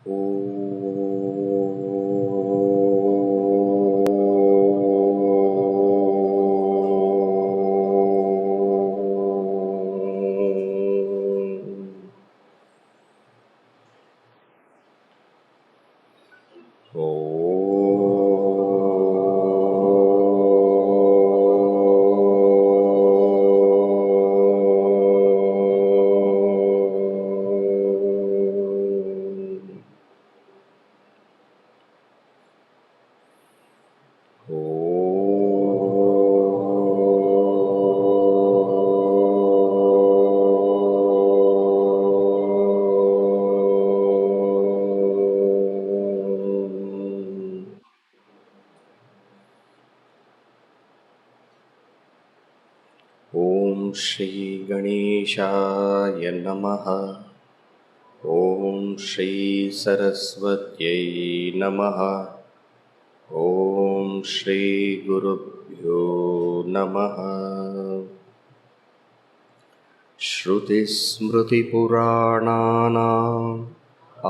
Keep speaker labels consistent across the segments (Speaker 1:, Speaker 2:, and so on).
Speaker 1: ॐ श्री गणेशाय नमः। ॐ श्री सरस्वत्यै नमः। ॐ श्री गुरुभ्यो नमः। श्रुतिस्मृतिपुराणानाम्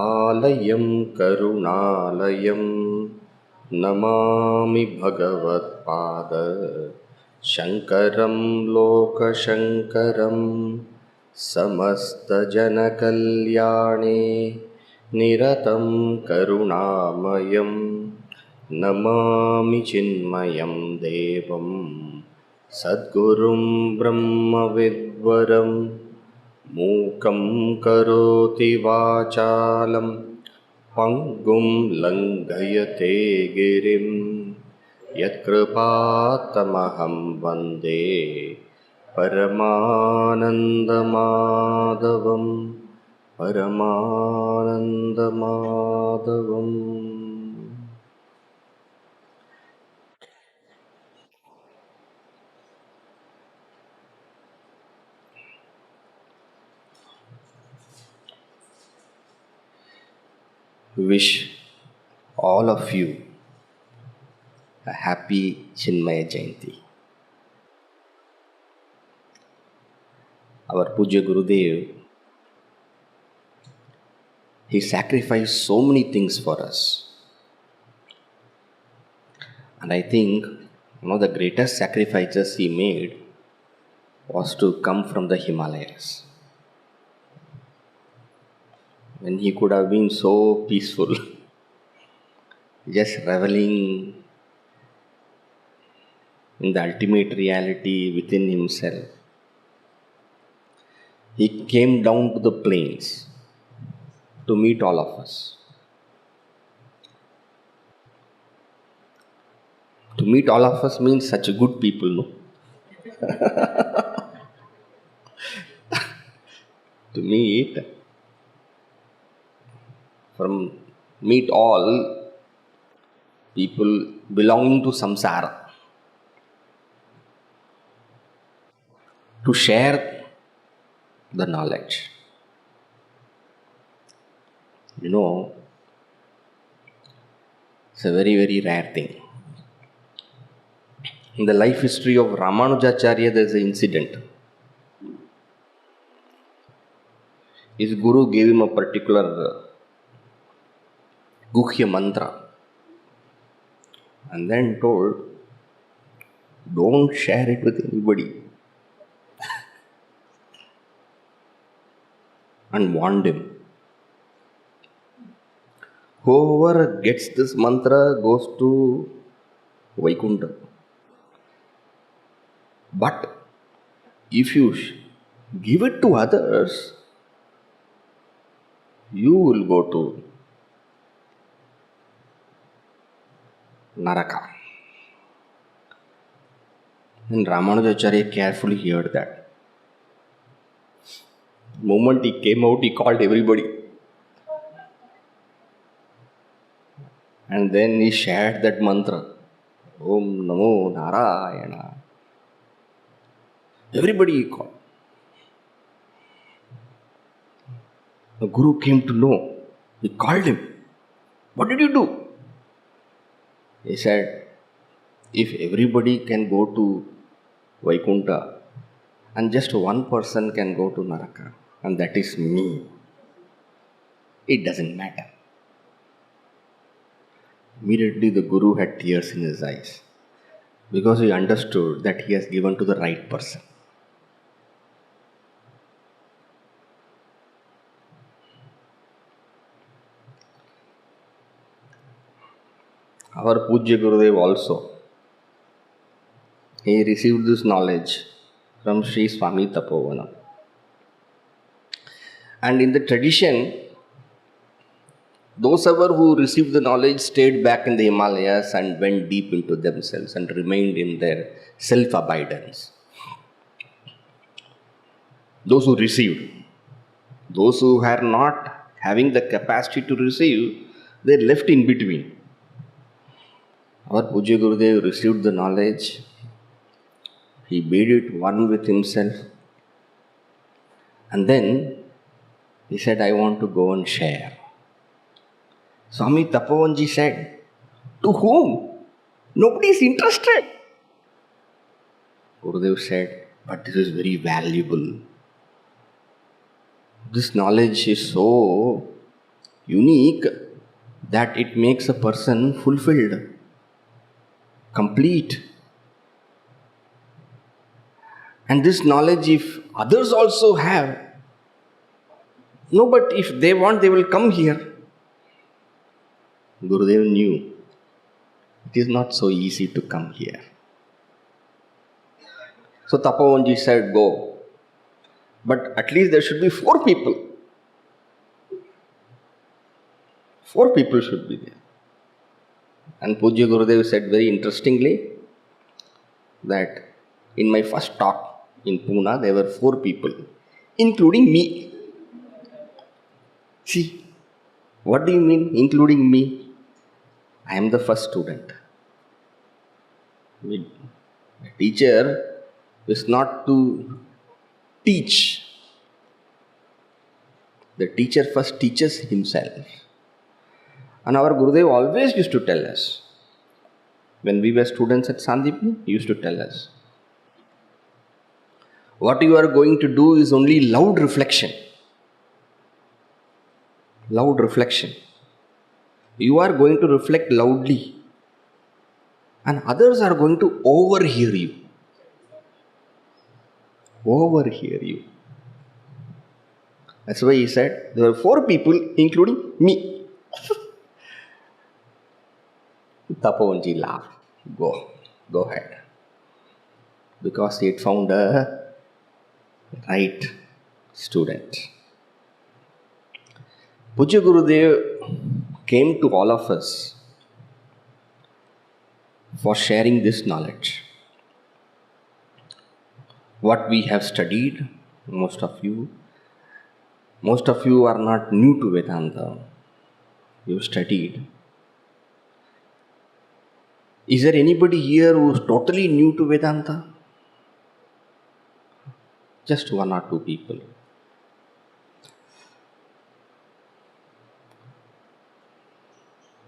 Speaker 1: आलयं करुणालयं नमामि भगवत्पाद शङ्करं लोकशङ्करं। समस्तजनकल्याणे निरतं करुणामयं नमामि चिन्मयं देवं सद्गुरुं ब्रह्मविद्वरं। मूकं करोति वाचालं पङ्गुं लङ्घयते गिरिं यत्कृपातमहं वन्दे परमानन्दमाधवं परमानन्दमाधवम्। Wish all of you a happy Chinmaya Jayanti. Our Pujya Gurudev, he sacrificed so many things for us. And I think one of the greatest sacrifices he made was to come from the Himalayas. When he could have been so peaceful, just reveling in the ultimate reality within himself, he came down to the plains to meet all of us. To meet all of us means such a good people, no? To meet all people belonging to samsara, to share the knowledge. You know, it's a very, very rare thing. In the life history of Ramanujacharya, there is an incident. His guru gave him a particular Guhya mantra and then told, don't share it with anybody, and warned him. Whoever gets this mantra goes to Vaikuntha. But if you give it to others, you will go to Naraka. And Ramanujacharya carefully heard that. The moment he came out, he called everybody. And then he shared that mantra, Om Namo Narayana. Everybody he called. The Guru came to know. He called him. What did you do? He said, if everybody can go to Vaikuntha and just one person can go to Naraka, and that is me, it doesn't matter. Immediately the Guru had tears in his eyes because he understood that he has given to the right person. Our Pujya Gurudev also, he received this knowledge from Sri Swami Tapovanam. And in the tradition, those ever who received the knowledge stayed back in the Himalayas and went deep into themselves and remained in their self-abidance. Those who received, those who are not having the capacity to receive, they left in between. Our Pujya Gurudev received the knowledge, he made it one with himself, and then he said, I want to go and share. Swami Tapovanji said, to whom? Nobody is interested. Gurudev said, but this is very valuable. This knowledge is so unique that it makes a person fulfilled, complete. And this knowledge, if others also have, no, but if they want, they will come here. Gurudev knew it is not so easy to come here. So Tapovanji said, go. But at least there should be 4 people. 4 people should be there. And Pujya Gurudev said very interestingly that in my first talk in Pune, there were 4 people, including me. See, what do you mean, including me? I am the first student. The teacher is not to teach. The teacher first teaches himself. And our Gurudev always used to tell us, when we were students at Sandipni, he used to tell us, what you are going to do is only loud reflection. Loud reflection. You are going to reflect loudly, and others are going to overhear you. Overhear you. That's why he said there were 4 people, including me. Tapovanji laughed. Go ahead. Because he had found a right student. Pujya Gurudev came to all of us for sharing this knowledge. What we have studied, most of you are not new to Vedanta. You studied. Is there anybody here who is totally new to Vedanta? Just 1 or 2 people.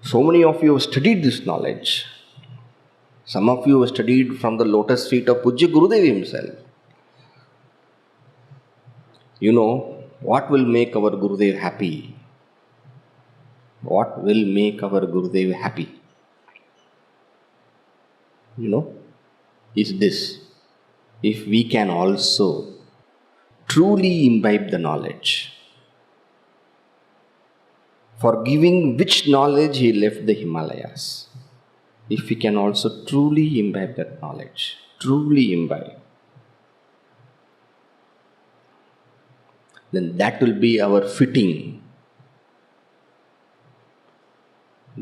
Speaker 1: So many of you have studied this knowledge. Some of you have studied from the lotus feet of Pujya Gurudev himself. You know, what will make our Gurudev happy? What will make our Gurudev happy? You know, is this. If we can also truly imbibe the knowledge, for giving which knowledge he left the Himalayas. If we can also truly imbibe that knowledge, truly imbibe, then that will be our fitting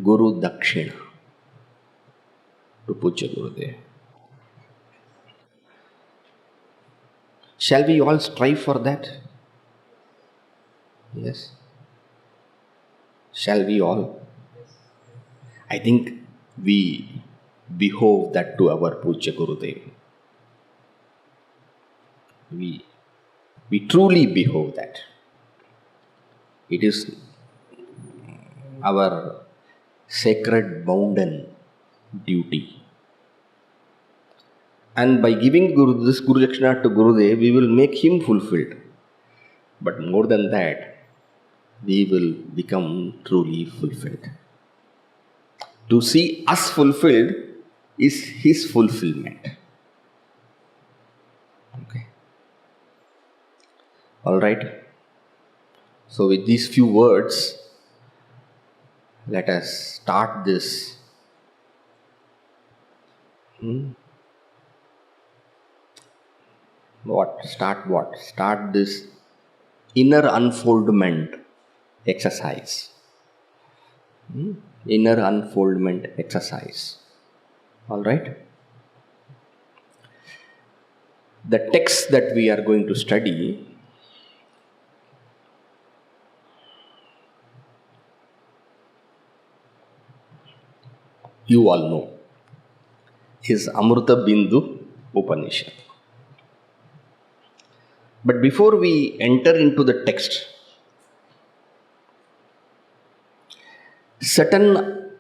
Speaker 1: Guru Dakshina to Pujya Gurudev. Shall we all strive for that? Yes. Shall we all? I think we behove that to our Pujya Gurudev. We truly behove that. It is our sacred bounden duty. And by giving this Guru Dakshina to Gurudev, we will make him fulfilled. But more than that, we will become truly fulfilled. To see us fulfilled is His fulfillment. Okay. All right. So with these few words, let us start this. Start this inner unfoldment exercise. Inner unfoldment exercise. All right. The text that we are going to study you all know is Amruta Bindu Upanishad. But before we enter into the text, certain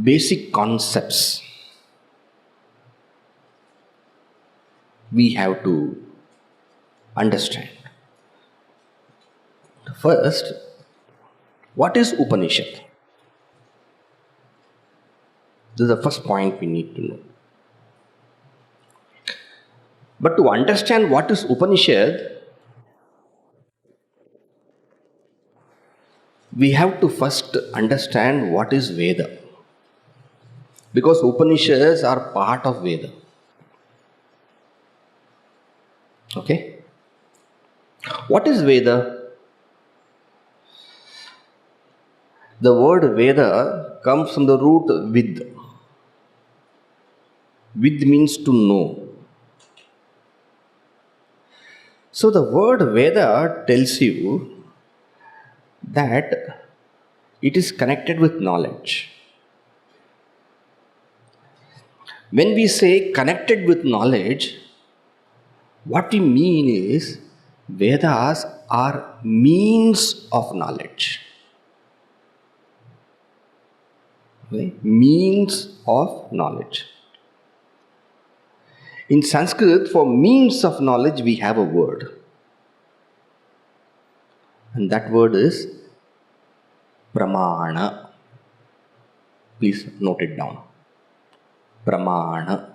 Speaker 1: basic concepts we have to understand. First, what is Upanishad? This is the first point we need to know. But to understand what is Upanishad, we have to first understand what is Veda. Because Upanishads are part of Veda. Okay? What is Veda? The word Veda comes from the root Vid. Vid means to know. So the word Veda tells you that it is connected with knowledge. When we say connected with knowledge, what we mean is Vedas are means of knowledge. Okay? Means of knowledge. In Sanskrit, for means of knowledge, we have a word. And that word is Pramana. Please note it down. Pramana.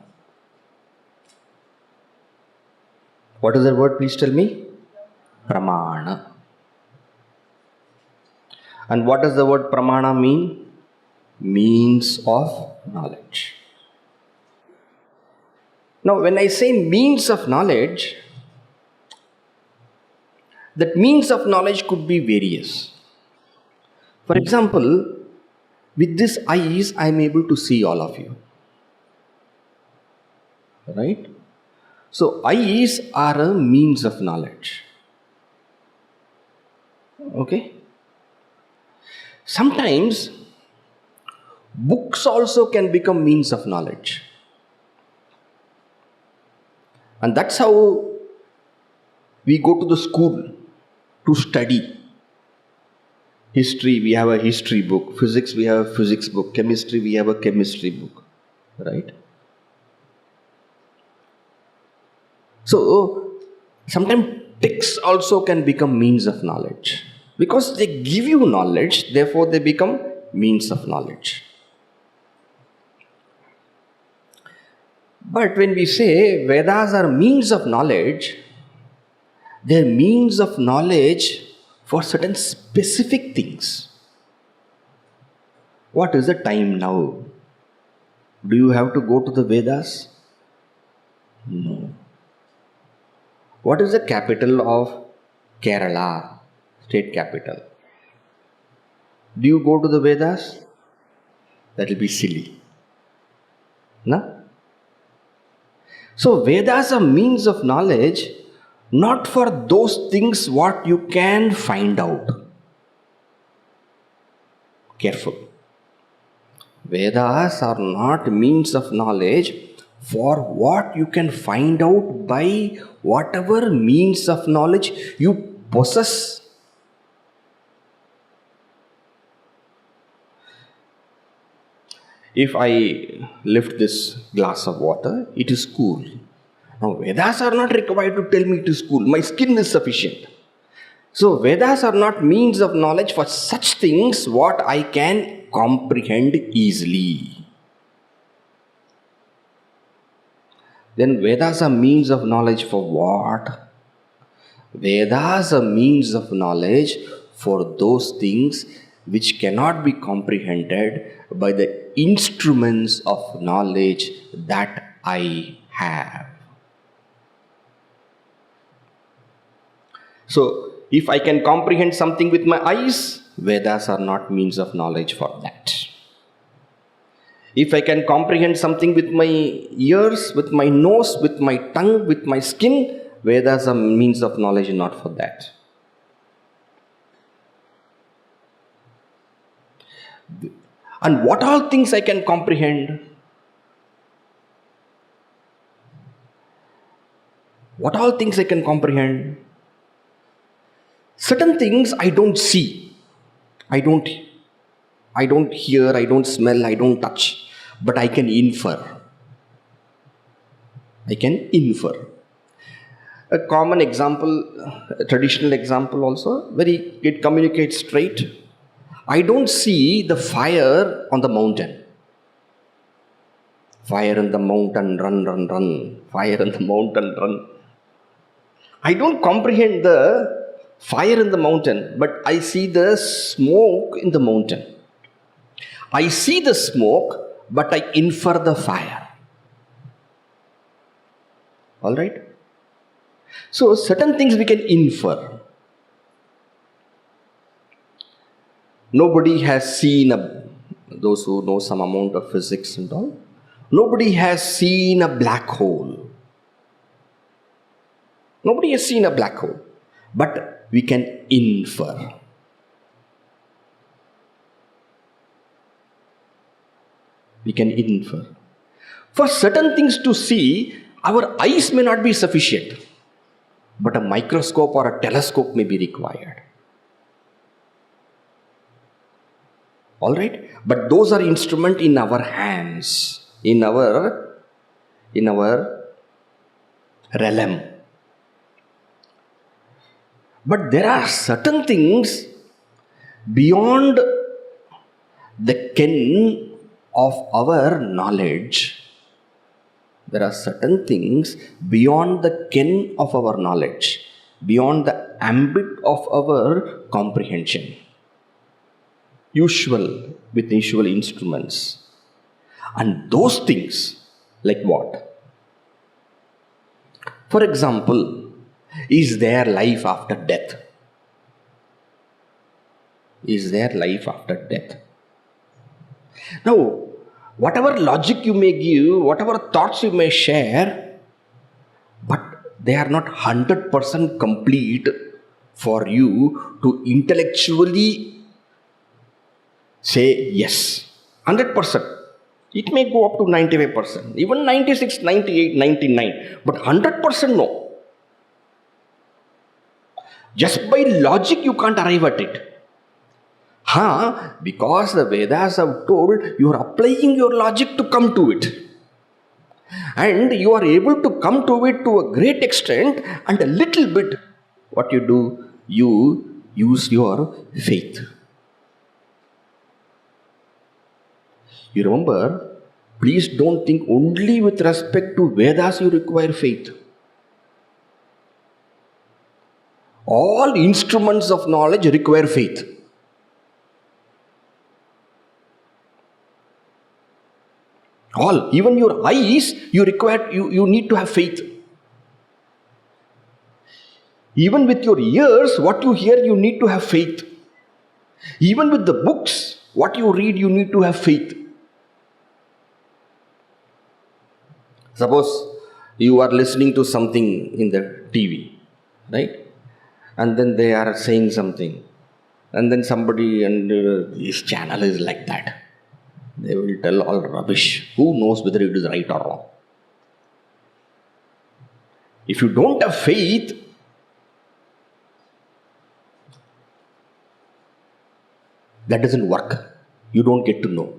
Speaker 1: What is that word? Please tell me. Pramana. And what does the word Pramana mean? Means of knowledge. Now, when I say means of knowledge, that means of knowledge could be various. For example, with these eyes, I am able to see all of you. Right? So, eyes are a means of knowledge. Okay? Sometimes, books also can become means of knowledge. And that's how we go to the school to study. History, we have a history book. Physics, we have a physics book. Chemistry, we have a chemistry book. Right? So, sometimes texts also can become means of knowledge. Because they give you knowledge, therefore they become means of knowledge. But when we say Vedas are means of knowledge, they are means of knowledge for certain specific things. What is the time now? Do you have to go to the Vedas? No. What is the capital of Kerala, state capital? Do you go to the Vedas? That will be silly. No? So Vedas are means of knowledge not for those things what you can find out. Careful. Vedas are not means of knowledge for what you can find out by whatever means of knowledge you possess. If I lift this glass of water, it is cool. Now, Vedas are not required to tell me it is cool. My skin is sufficient. So Vedas are not means of knowledge for such things what I can comprehend easily. Then Vedas are means of knowledge for what? Vedas are means of knowledge for those things which cannot be comprehended by the instruments of knowledge that I have. So, if I can comprehend something with my eyes, Vedas are not means of knowledge for that. If I can comprehend something with my ears, with my nose, with my tongue, with my skin, Vedas are means of knowledge not for that. And what all things I can comprehend? What all things I can comprehend? Certain things I don't see. I don't hear, I don't smell, I don't touch. But I can infer. I can infer. A common example, a traditional example also, it communicates straight. I don't see the fire on the mountain. Fire in the mountain, run, run, run. Fire in the mountain, run. I don't comprehend the fire in the mountain, but I see the smoke in the mountain. I see the smoke, but I infer the fire. Alright? So, certain things we can infer. Nobody has seen, those who know some amount of physics and all, nobody has seen a black hole. Nobody has seen a black hole. But we can infer. We can infer. For certain things to see, our eyes may not be sufficient, but a microscope or a telescope may be required. Alright? But those are instruments in our hands, in our realm. But there are certain things beyond the ken of our knowledge. There are certain things beyond the ken of our knowledge, beyond the ambit of our comprehension. With usual instruments. And those things, like what? For example, is there life after death? Is there life after death? Now, whatever logic you may give, whatever thoughts you may share, but they are not 100% complete for you to intellectually say yes. 100%. It may go up to 95%, even 96, 98, 99, but 100% no. Just by logic you can't arrive at it. Because the Vedas have told you are applying your logic to come to it. And you are able to come to it to a great extent, and a little bit, what you do, you use your faith. You remember, please don't think only with respect to Vedas you require faith. All instruments of knowledge require faith. All, even your eyes, you need to have faith. Even with your ears, what you hear, you need to have faith. Even with the books, what you read, you need to have faith. Suppose you are listening to something in the TV, right? And then they are saying something. And then somebody, and this channel is like that. They will tell all rubbish. Who knows whether it is right or wrong? If you don't have faith, that doesn't work. You don't get to know.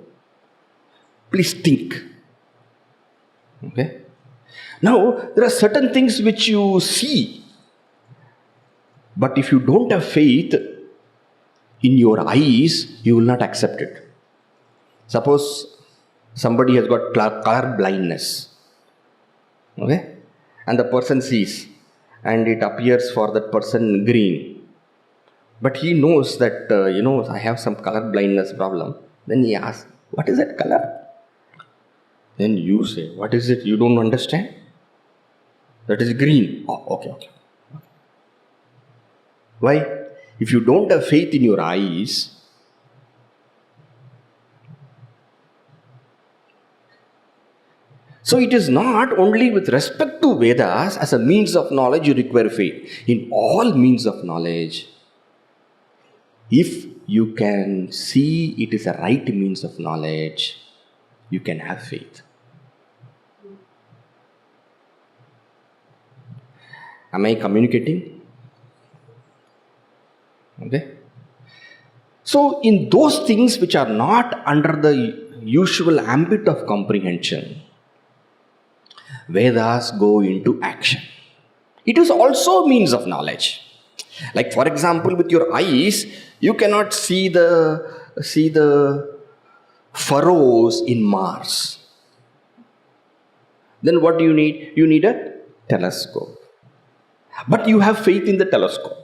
Speaker 1: Please think. Okay? Now, there are certain things which you see. But if you don't have faith in your eyes, you will not accept it. Suppose somebody has got color blindness, okay, and the person sees, and it appears for that person green, but he knows that I have some color blindness problem. Then he asks, "What is that color?" Then you say, "What is it? You don't understand? That is green." Oh, okay. Why? If you don't have faith in your eyes, so it is not only with respect to Vedas as a means of knowledge you require faith. In all means of knowledge, if you can see it is a right means of knowledge, you can have faith. Am I communicating? Okay. So in those things which are not under the usual ambit of comprehension, Vedas go into action. It is also a means of knowledge. Like for example, with your eyes, you cannot see the furrows in Mars. Then what do you need? You need a telescope. But you have faith in the telescope.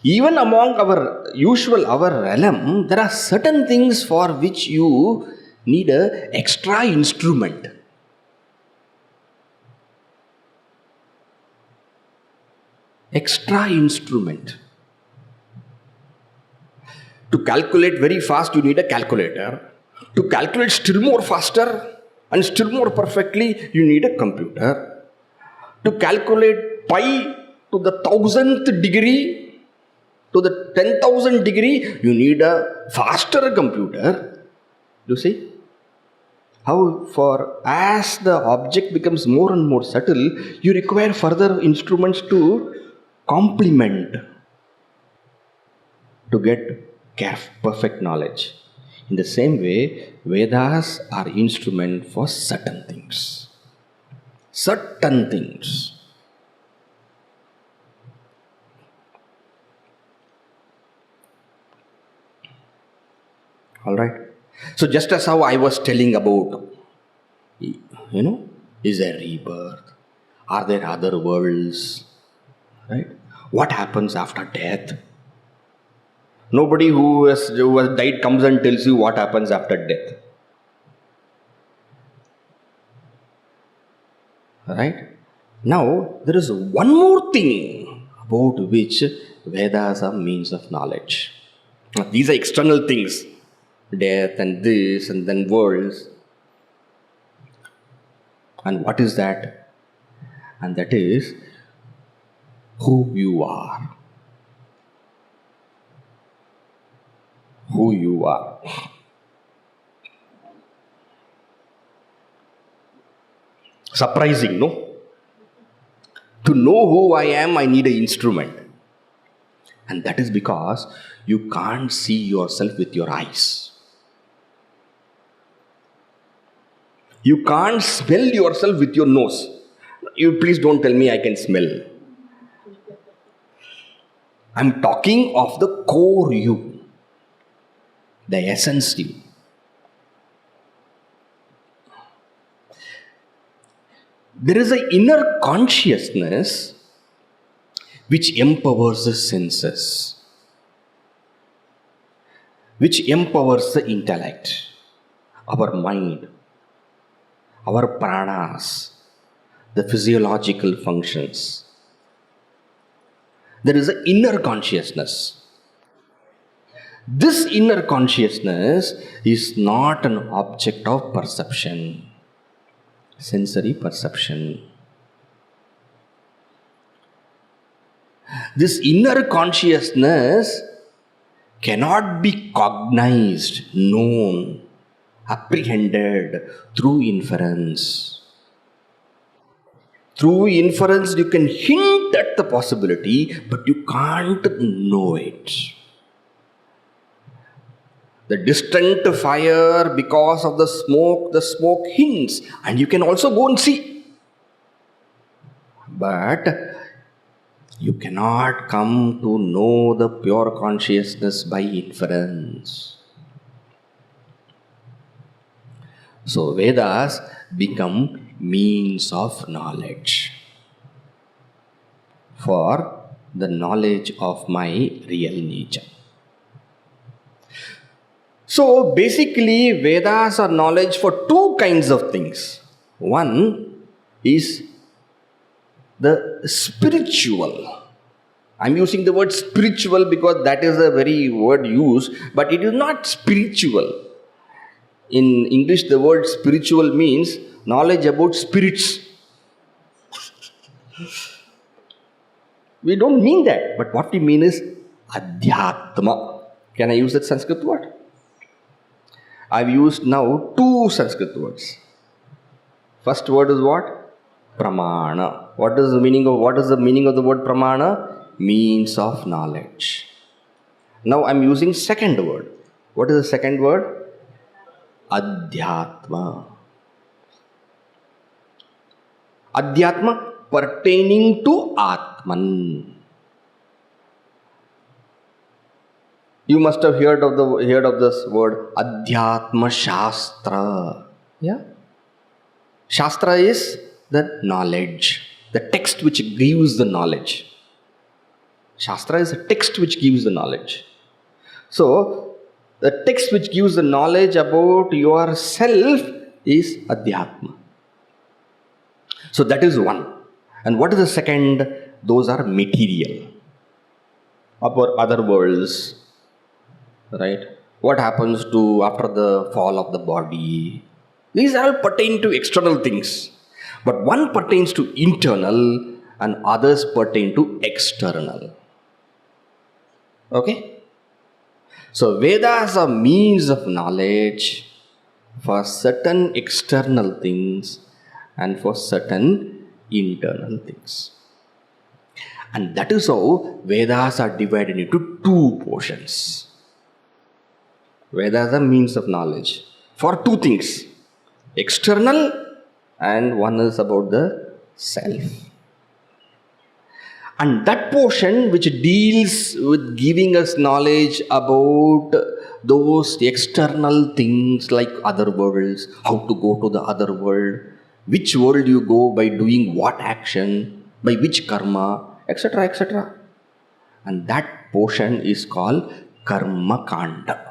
Speaker 1: Even among our realm, there are certain things for which you need an extra instrument. Extra instrument. To calculate very fast, you need a calculator. To calculate still more faster and still more perfectly, you need a computer. To calculate pi to the 1000th degree, to the 10,000 degree, you need a faster computer. You see? How for as the object becomes more and more subtle, you require further instruments to complement to get perfect knowledge. In the same way, Vedas are instrument for certain things. Certain things. Alright. So just as how I was telling about, is there rebirth? Are there other worlds? Right? What happens after death? Nobody who has died comes and tells you what happens after death. Right? Now, there is one more thing about which Vedas are means of knowledge. These are external things. Death and this and then worlds. And what is that? And that is who you are. Who you are. Surprising, no? To know who I am, I need an instrument. And that is because you can't see yourself with your eyes. You can't smell yourself with your nose. You please don't tell me I can smell. I'm talking of the core you, the essence you. There is an inner consciousness which empowers the senses, which empowers the intellect, our mind, our pranas, the physiological functions. There is an inner consciousness. This inner consciousness is not an object of perception, sensory perception. This inner consciousness cannot be cognized, known, apprehended through inference. Through inference, you can hint at the possibility, but you can't know it. The distant fire, because of the smoke hints, and you can also go and see. But you cannot come to know the pure consciousness by inference. So Vedas become means of knowledge for the knowledge of my real nature. So basically, Vedas are knowledge for two kinds of things. One is the spiritual. I'm using the word spiritual because that is the very word used, but it is not spiritual. In English, the word spiritual means knowledge about spirits. We don't mean that, but what we mean is adhyatma. Can I use that Sanskrit word? I've used now two Sanskrit words. First word is what? Pramana. What is the meaning of the word pramana? Means of knowledge. Now I'm using second word. What is the second word? Adhyatma. Adhyatma pertaining to Atman. You must have heard of this word Adhyatma Shastra. Yeah. Shastra is the knowledge, the text which gives the knowledge. Shastra is a text which gives the knowledge. So, the text which gives the knowledge about yourself is Adhyatma. So, that is one. And what is the second? Those are material. Upper other worlds. Right? What happens to after the fall of the body? These all pertain to external things. But one pertains to internal and others pertain to external. Okay? So Vedas are means of knowledge for certain external things and for certain internal things. And that is how Vedas are divided into two portions. Vedas are means of knowledge for two things. External and one is about the self. And that portion which deals with giving us knowledge about those external things like other worlds, how to go to the other world, which world you go by doing what action, by which karma, etc., etc. And that portion is called Karma Kanda.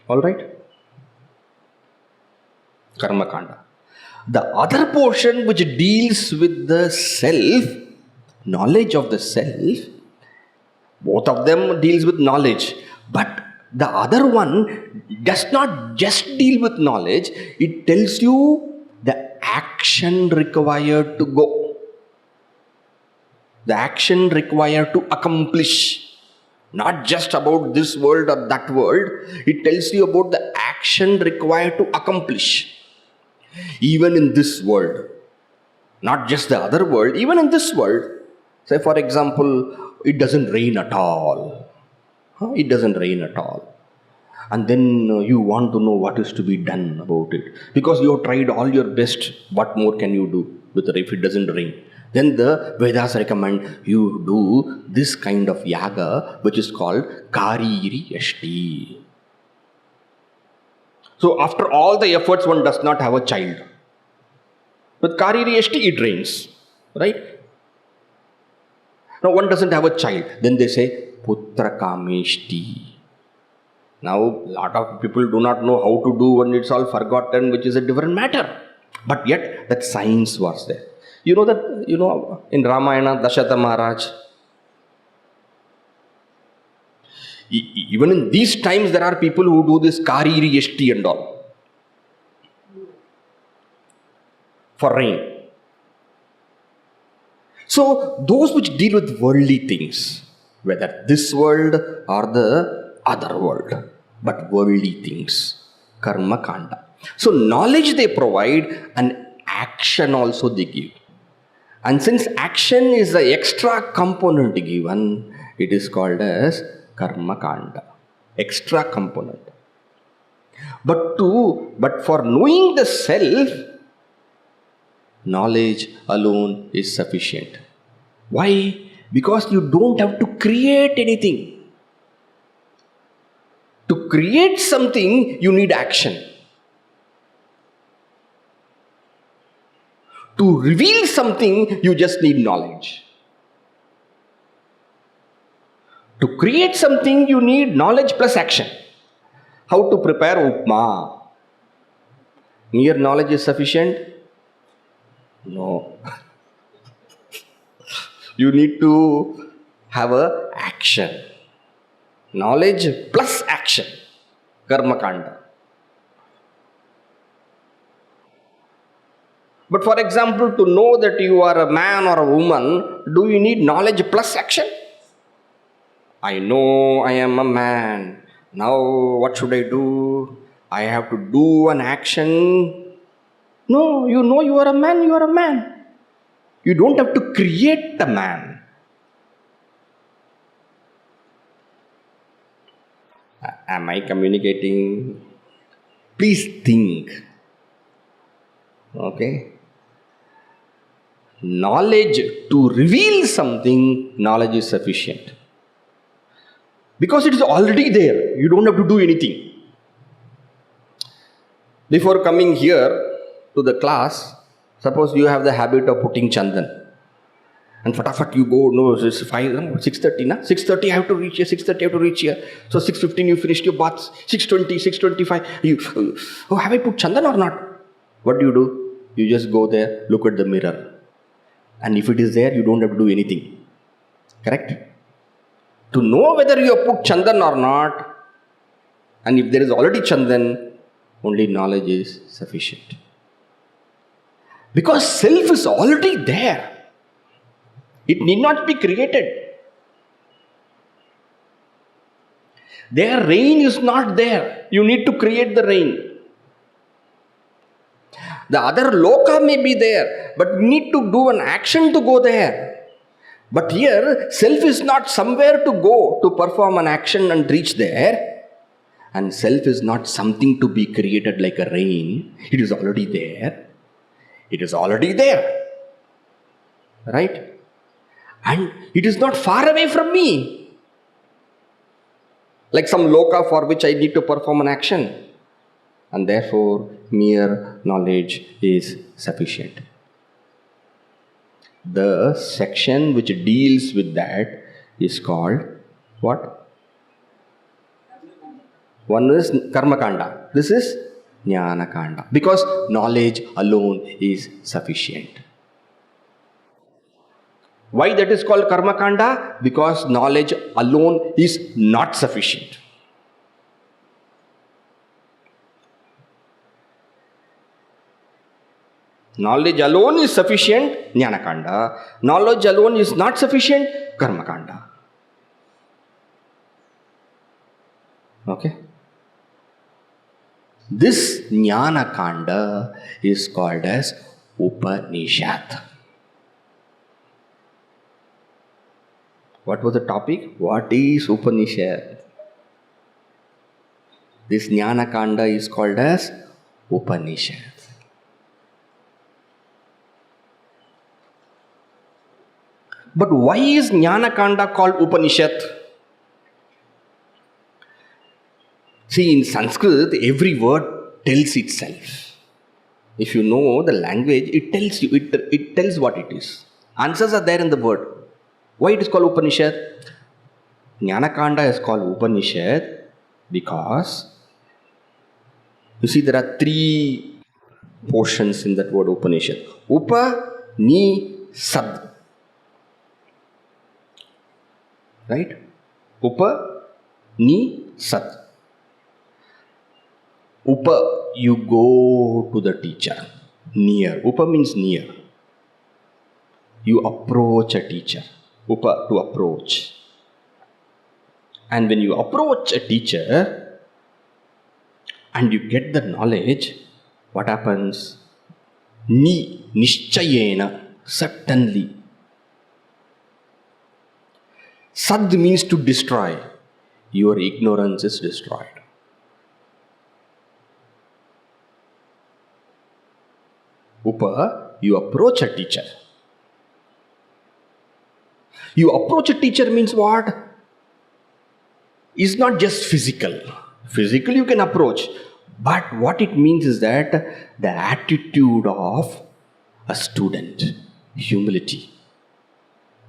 Speaker 1: Alright? Karma Kanda. The other portion which deals with the self, knowledge of the self, both of them deals with knowledge, but the other one does not just deal with knowledge, it tells you the action required to go, the action required to accomplish. Not just about this world or that world, it tells you about the action required to accomplish. Even in this world, not just the other world, even in this world, say for example, it doesn't rain at all. It doesn't rain at all. And then you want to know what is to be done about it. Because you have tried all your best, what more can you do with it if it doesn't rain? Then the Vedas recommend you do this kind of yaga, which is called Kariri Yashti. So after all the efforts, one does not have a child. With Kariri Yashti, it rains. Right? Now one doesn't have a child. Then they say Putra Kameshti. Now a lot of people do not know how to do when it's all forgotten, which is a different matter. But yet that science was there. You know that, in Ramayana, Dasharatha Maharaj, even in these times there are people who do this Kariri Yashti and all for rain. So those which deal with worldly things, whether this world or the other world, but worldly things, Karma Kanda. So knowledge they provide and action also they give. And since action is the extra component given, it is called as Karma Kanda. Extra component. But for knowing the self, knowledge alone is sufficient. Why? Because you don't have to create anything. To create something, you need action. To reveal something, you just need knowledge. To create something, you need knowledge plus action. How to prepare upma? Mere knowledge is sufficient? No. You need to have a action. Knowledge plus action. Karma kanda. But for example, to know that you are a man or a woman, do you need knowledge plus action? I know I am a man. Now what should I do? I have to do an action. No, you know you are a man, you are a man. You don't have to create the man. Am I communicating? Please think. Okay? Knowledge to reveal something, knowledge is sufficient. Because it is already there. You don't have to do anything. Before coming here to the class, suppose you have the habit of putting chandan. And fatafat you go, no, it's 6:30, na? 6:30 I have to reach here, 6:30 I have to reach here. So 6:15 you finished your baths, 6:20, 6:25, oh, have I put chandan or not? What do? You just go there, look at the mirror. And if it is there, you don't have to do anything. Correct? To know whether you have put chandan or not, and if there is already chandan, only knowledge is sufficient. Because self is already there. It need not be created. Their rain is not there. You need to create the rain. The other loka may be there, but you need to do an action to go there. But here, self is not somewhere to go to perform an action and reach there. And self is not something to be created like a rain. It is already there. It is already there. Right? And it is not far away from me. Like some loka for which I need to perform an action. And therefore, mere knowledge is sufficient. The section which deals with that is called what? One is karma kanda. This is jnana kanda. Because knowledge alone is sufficient. Why that is called karma kanda? Because knowledge alone is not sufficient. Knowledge alone is sufficient, jnana kanda. Knowledge alone is not sufficient, karma kanda. Okay? This jnana kanda is called as Upanishad. What was the topic? What is Upanishad? This jnana kanda is called as Upanishad. But why is jnana kanda called Upanishad? See, in Sanskrit, every word tells itself. If you know the language, it tells you, it tells what it is. Answers are there in the word. Why it is called Upanishad? Jnana kanda is called Upanishad because, you see, there are three portions in that word Upanishad. Upa, Ni, Sad. Right? Upa, Ni, Sad. Upa, you go to the teacher. Near. Upa means near. You approach a teacher. Upa, to approach. And when you approach a teacher and you get the knowledge, what happens? Ni, nishchayena, certainly. Sad means to destroy. Your ignorance is destroyed. You approach a teacher. You approach a teacher means what? Is not just physical. Physical you can approach. But what it means is that the attitude of a student. Humility.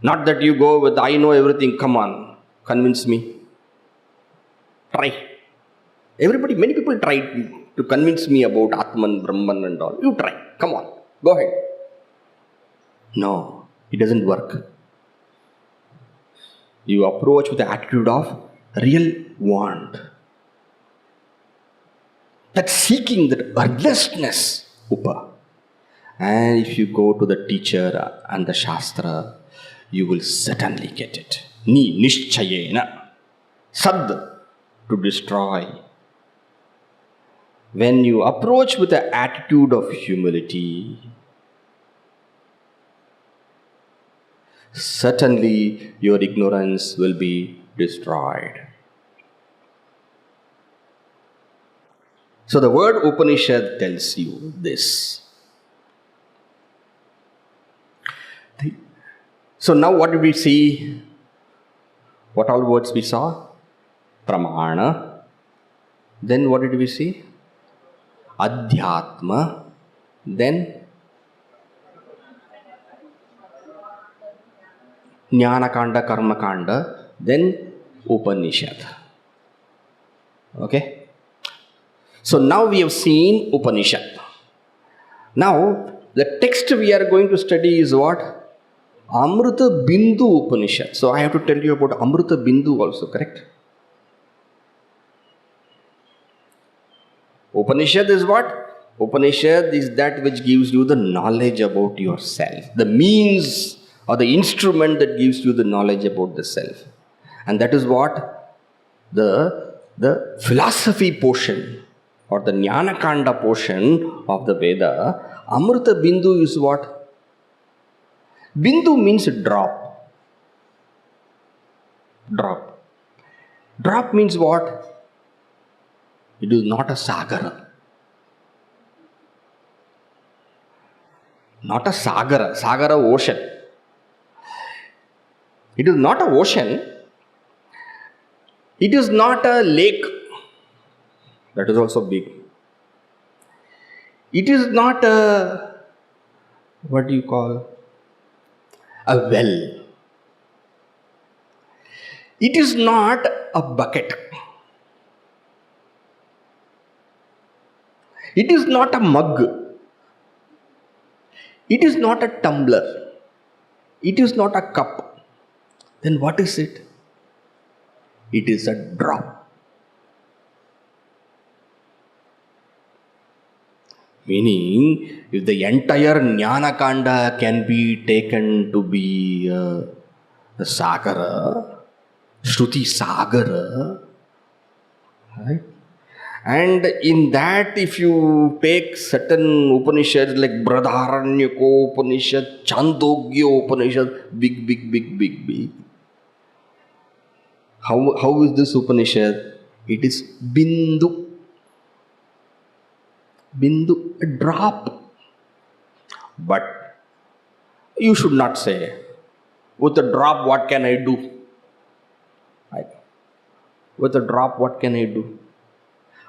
Speaker 1: Not that you go with, I know everything, come on, convince me. Try. Many people try to convince me about Atman, Brahman and all. You try. Come on. Go ahead. No, it doesn't work. You approach with the attitude of real want. That seeking, that earnestness. And if you go to the teacher and the Shastra, you will certainly get it. Nishchayena. Sad, to destroy. When you approach with the attitude of humility, certainly your ignorance will be destroyed. So the word Upanishad tells you this. So now what did we see? What all words we saw? Pramana. Then what did we see? Adhyatma. Then Jnana Kanda, Karma Kanda. Then Upanishad. Okay? So now we have seen Upanishad. Now the text we are going to study is what? Amrita Bindu Upanishad. So I have to tell you about Amrita Bindu also, correct? Upanishad is what? Upanishad is that which gives you the knowledge about yourself. The means or the instrument that gives you the knowledge about the self. And that is what? The philosophy portion or the Jnana Kanda portion of the Veda. Amrita Bindu is what? Bindu means drop. Drop. Drop means what? It is not a sagara. Not a sagara. Sagara, ocean. It is not an ocean. It is not a lake. That is also big. It is not a, what do you call? A well. It is not a bucket. It is not a mug. It is not a tumbler. It is not a cup. Then what is it? It is a drop. Meaning, if the entire Jnana Kanda can be taken to be a Sagara, Shruti Sagara, right? And in that, if you take certain Upanishads like Brihadaranyaka Upanishad, Chandogya Upanishad, big. How is this Upanishad? It is Bindu. Bindu, a drop. But you should not say, with a drop, what can I do? With a drop, what can I do?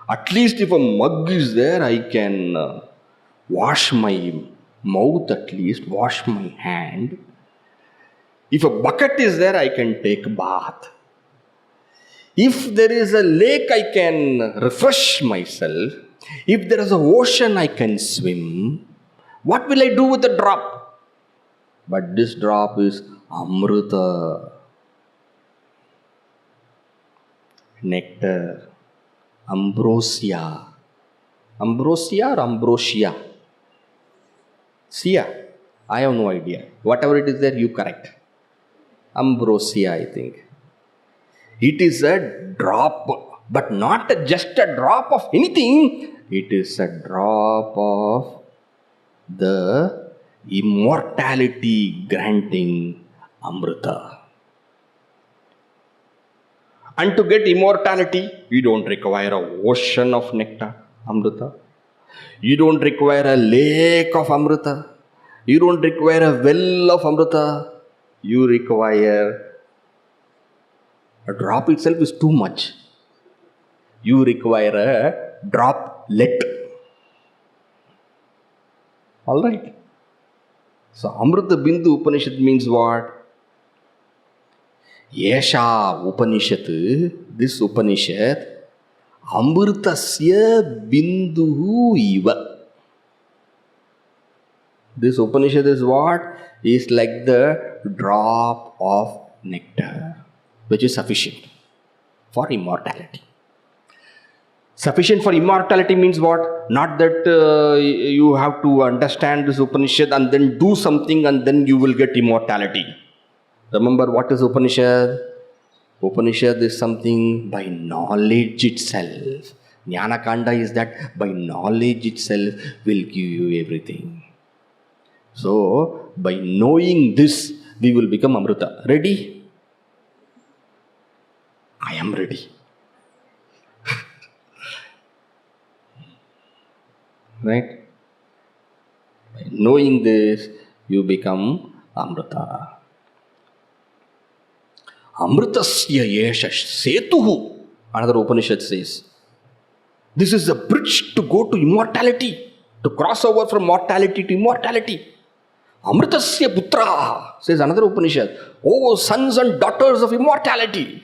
Speaker 1: At least if a mug is there, I can wash my mouth, at least, wash my hand. If a bucket is there, I can take a bath. If there is a lake, I can refresh myself. If there is an ocean, I can swim. What will I do with the drop? But this drop is Amrita. Nectar. Ambrosia. Ambrosia or Ambrosia? Sia. I have no idea. Whatever it is there, you correct. Ambrosia, I think. It is a drop, but not just a drop of anything. It is a drop of the immortality granting Amrita. And to get immortality, you don't require an ocean of nectar, Amrita. You don't require a lake of Amrita. You don't require a well of Amrita. You require a drop itself is too much. You require a droplet. Alright. So Amrita Bindu Upanishad means what? Yesha Upanishad, this Upanishad, Amritasya Binduhu Iva. This Upanishad is what? Is like the drop of nectar, which is sufficient for immortality. Sufficient for immortality means what? Not that you have to understand this Upanishad and then do something and then you will get immortality. Remember what is Upanishad? Upanishad is something by knowledge itself. Jnana Kanda is that by knowledge itself will give you everything. So, by knowing this, we will become Amrita. Ready? I am ready. Right? By knowing this, you become Amrita. Amritasya yesha setuhu. Another Upanishad says, this is a bridge to go to immortality, to cross over from mortality to immortality. Amritasya putra, says another Upanishad. Oh, sons and daughters of immortality.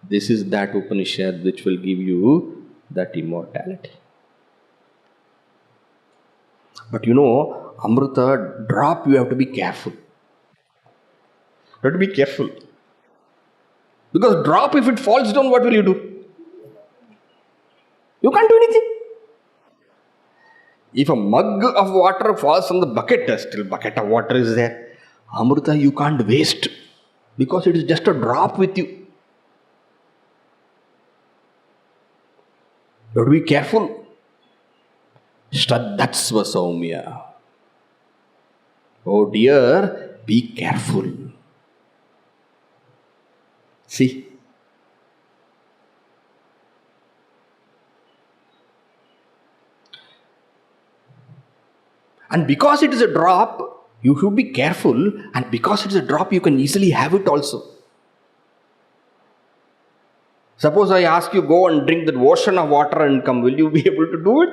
Speaker 1: This is that Upanishad which will give you that immortality. But you know, Amrita drop, you have to be careful. You have to be careful. Because drop, if it falls down, what will you do? You can't do anything. If a mug of water falls from the bucket, still bucket of water is there. Amrita you can't waste because it is just a drop with you. You have to be careful. Shraddhatsva Saumya. Oh dear, be careful. See. And because it is a drop, you should be careful. And because it is a drop, you can easily have it also. Suppose I ask you, go and drink that ocean of water and come. Will you be able to do it?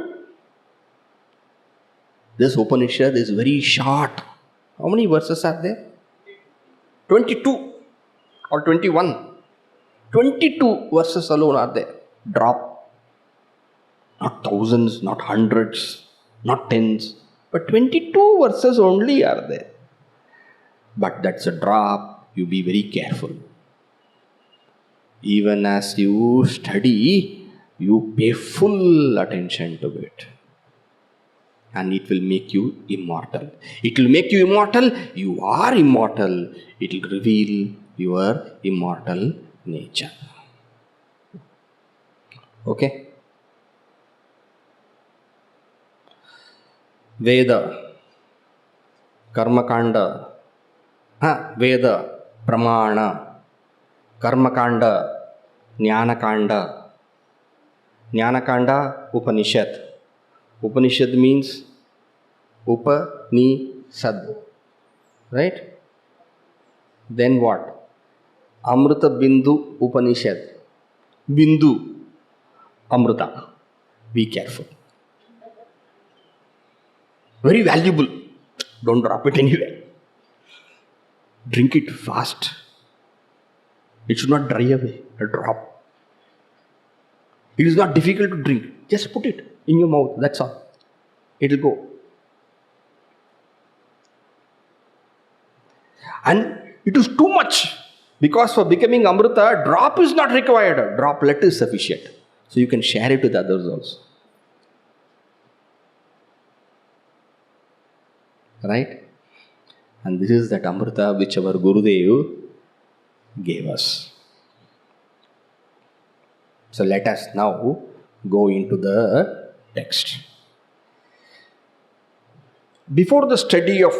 Speaker 1: This Upanishad is very short. How many verses are there? 22 or 21. 22 verses alone are there. Drop. Not thousands, not hundreds, not tens. But 22 verses only are there. But that's a drop. You be very careful. Even as you study, you pay full attention to it. And it will make you immortal. It will make you immortal. You are immortal. It will reveal your immortal nature. Okay? Veda, Karma Kanda, Veda, Pramana, Karma Kanda, Jnana Kanda. Jnana Kanda, Upanishad. Upanishad means Upanishad. Right? Then what? Amrita Bindu Upanishad. Bindu, Amrita. Be careful. Very valuable. Don't drop it anywhere. Drink it fast. It should not dry away. A drop. It is not difficult to drink. Just put it in your mouth. That's all. It will go. And it is too much. Because for becoming Amrita, drop is not required. A droplet is sufficient. So you can share it with others also. Right? And this is that Amrita which our Gurudev gave us. So let us now go into the text. Before the study of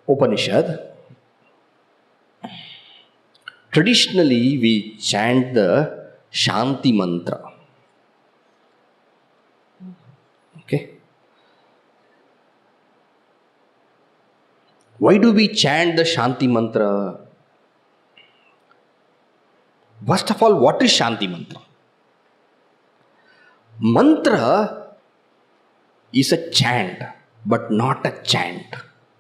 Speaker 1: Upanishad, traditionally we chant the Shanti mantra. Okay. Why do we chant the Shanti mantra? First of all, what is Shanti mantra? Mantra is a chant, but not a chant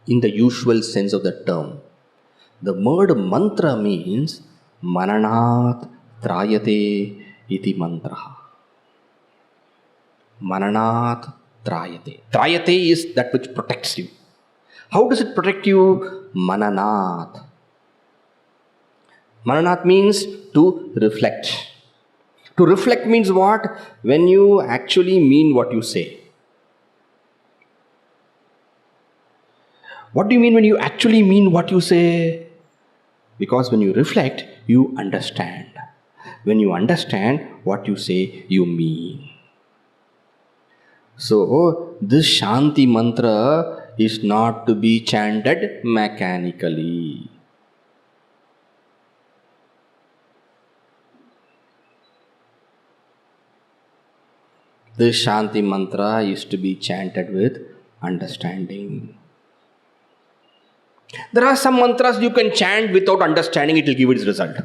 Speaker 1: in the usual sense of the term. The word mantra means mananat trayate iti mantra. Mananat trayate. Trayate is that which protects you. How does it protect you? Mananat. Mananat means to reflect. To reflect means what? When you actually mean what you say. What do you mean when you actually mean what you say? Because when you reflect, you understand. When you understand what you say, you mean. So, this Shanti mantra is not to be chanted mechanically. This Shanti mantra is to be chanted with understanding. There are some mantras you can chant without understanding, it will give its result.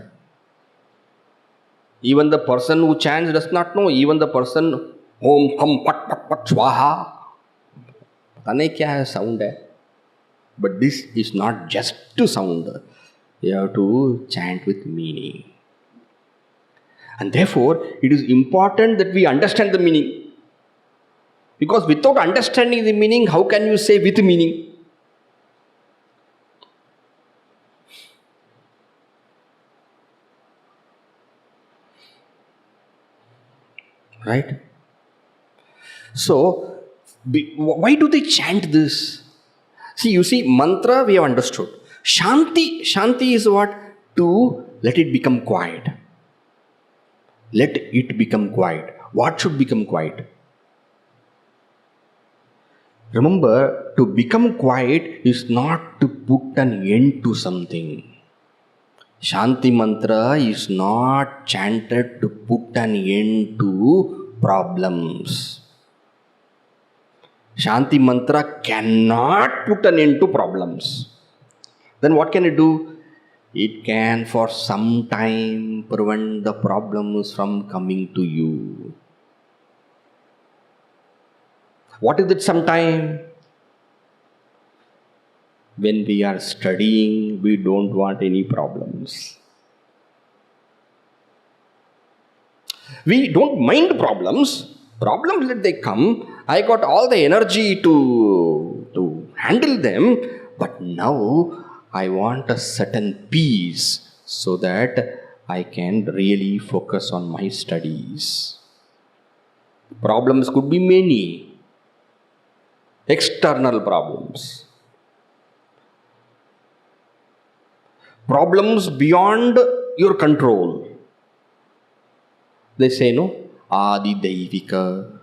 Speaker 1: Even the person who chants does not know. Even the person Om Ham Pat Pat Pat Swaha. पता नहीं क्या है sound है. But this is not just to sound. You have to chant with meaning. And therefore, it is important that we understand the meaning. Because without understanding the meaning, how can you say with meaning? Right? So, why do they chant this? See, you see, mantra we have understood. Shanti is what? To let it become quiet. Let it become quiet. What should become quiet? Remember, to become quiet is not to put an end to something. Shanti mantra is not chanted to put an end to problems. Shanti mantra cannot put an end to problems. Then what can it do? It can for some time prevent the problems from coming to you. What is it sometime? When we are studying, we don't want any problems. We don't mind problems. Problems, let they come. I got all the energy to handle them. But now I want a certain peace so that I can really focus on my studies. Problems could be many. External problems. Problems beyond your control. They say, no, Adi Daivika.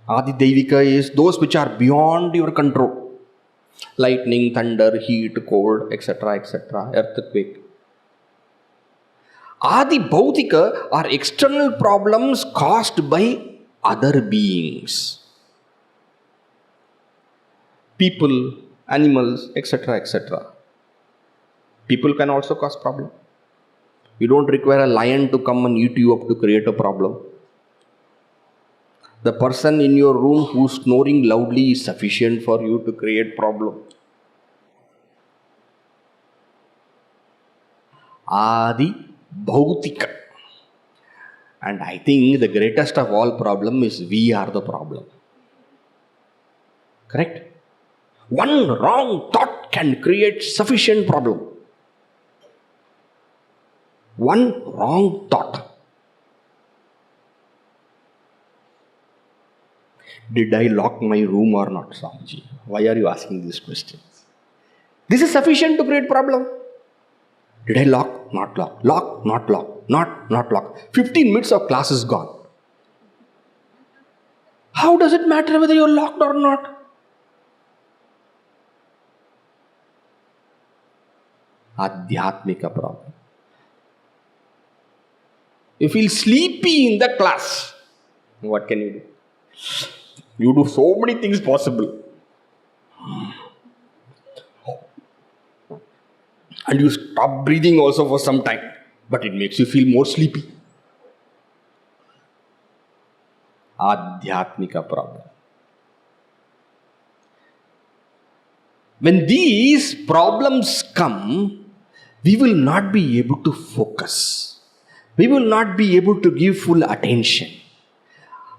Speaker 1: Adi Daivika is those which are beyond your control. Lightning, thunder, heat, cold, etc., earthquake. Adi Bhautika are external problems caused by other beings. People, animals, etc. People can also cause problem. You don't require a lion to come and eat you up to create a problem. The person in your room who's snoring loudly is sufficient for you to create problem. Adi Bhautika. And I think the greatest of all problem is we are the problem. Correct? One wrong thought can create sufficient problem. One wrong thought. Did I lock my room or not, Swamiji? Why are you asking these questions? This is sufficient to create problem. Did I lock? Not lock. Lock? Not lock. Not lock. 15 minutes of class is gone. How does it matter whether you're locked or not? Adhyatmika problem. You feel sleepy in the class. What can you do? You do so many things possible. And you stop breathing also for some time. But it makes you feel more sleepy. Adhyatmika problem. When these problems come, we will not be able to focus. We will not be able to give full attention.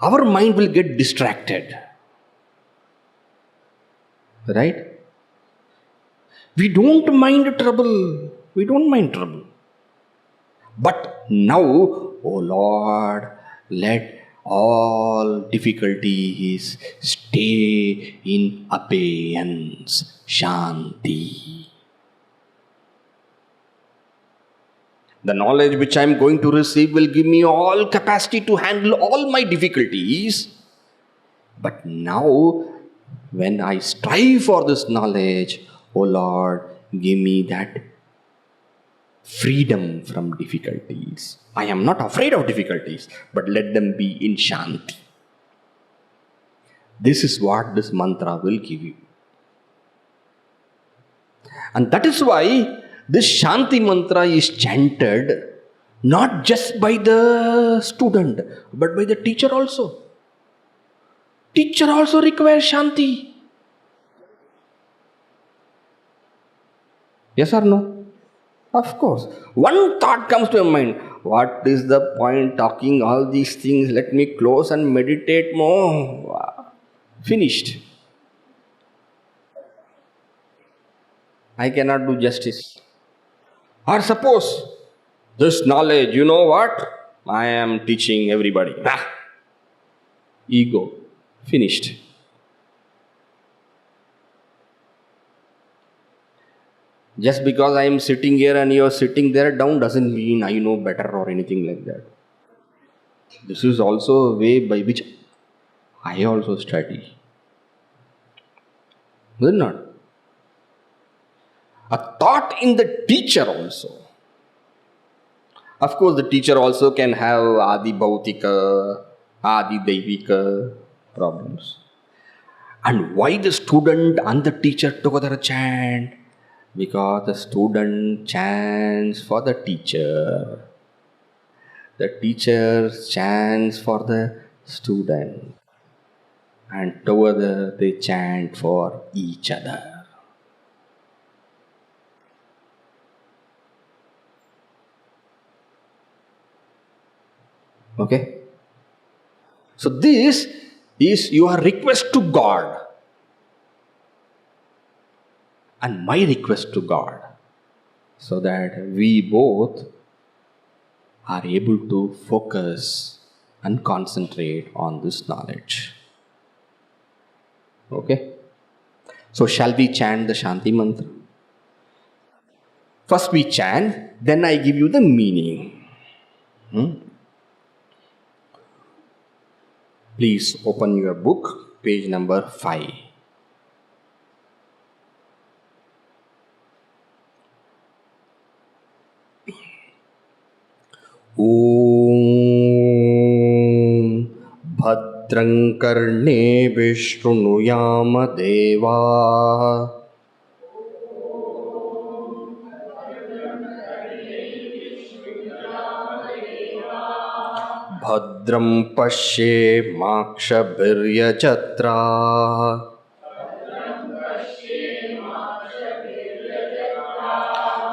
Speaker 1: Our mind will get distracted. Right? We don't mind trouble. We don't mind trouble. But now, oh Lord, let all difficulties stay in abeyance, Shanti. The knowledge which I am going to receive will give me all capacity to handle all my difficulties. But now, when I strive for this knowledge, oh Lord, give me that freedom from difficulties. I am not afraid of difficulties, but let them be in Shanti. This is what this mantra will give you. And that is why this Shanti mantra is chanted not just by the student, but by the teacher also. Teacher also requires Shanti. Yes or no? Of course. One thought comes to your mind. What is the point talking all these things? Let me close and meditate more. Finished. I cannot do justice. Or suppose this knowledge, you know what? I am teaching everybody. Ego. Finished. Just because I am sitting here and you are sitting there down doesn't mean I know better or anything like that. This is also a way by which I also study. Is it not? A thought in the teacher also. Of course, the teacher also can have Adi Bhautika, Adi Daivika problems. And why the student and the teacher together chant? Because the student chants for the teacher. The teacher chants for the student. And together they chant for each other. Okay? So this is your request to God. And my request to God, so that we both are able to focus and concentrate on this knowledge. Okay? So shall we chant the Shanti mantra? First we chant, then I give you the meaning. Please open your book, page number 5. ॐ भद्रं कर्णेभिः शृणुयाम देवाः भद्रं पश्येमाक्षभिर्यजत्राः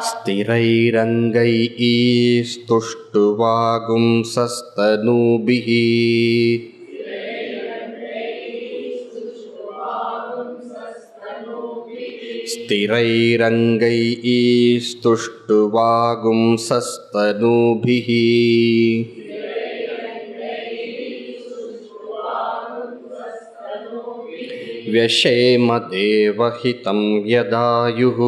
Speaker 1: स्थिरैरङ्गैस्तुष्टुवागुंसस्तनूभिः स्थिरैरङ्गैस्तुष्टुवागुंसस्तनूभिः व्यशेम देवहितं यदायुः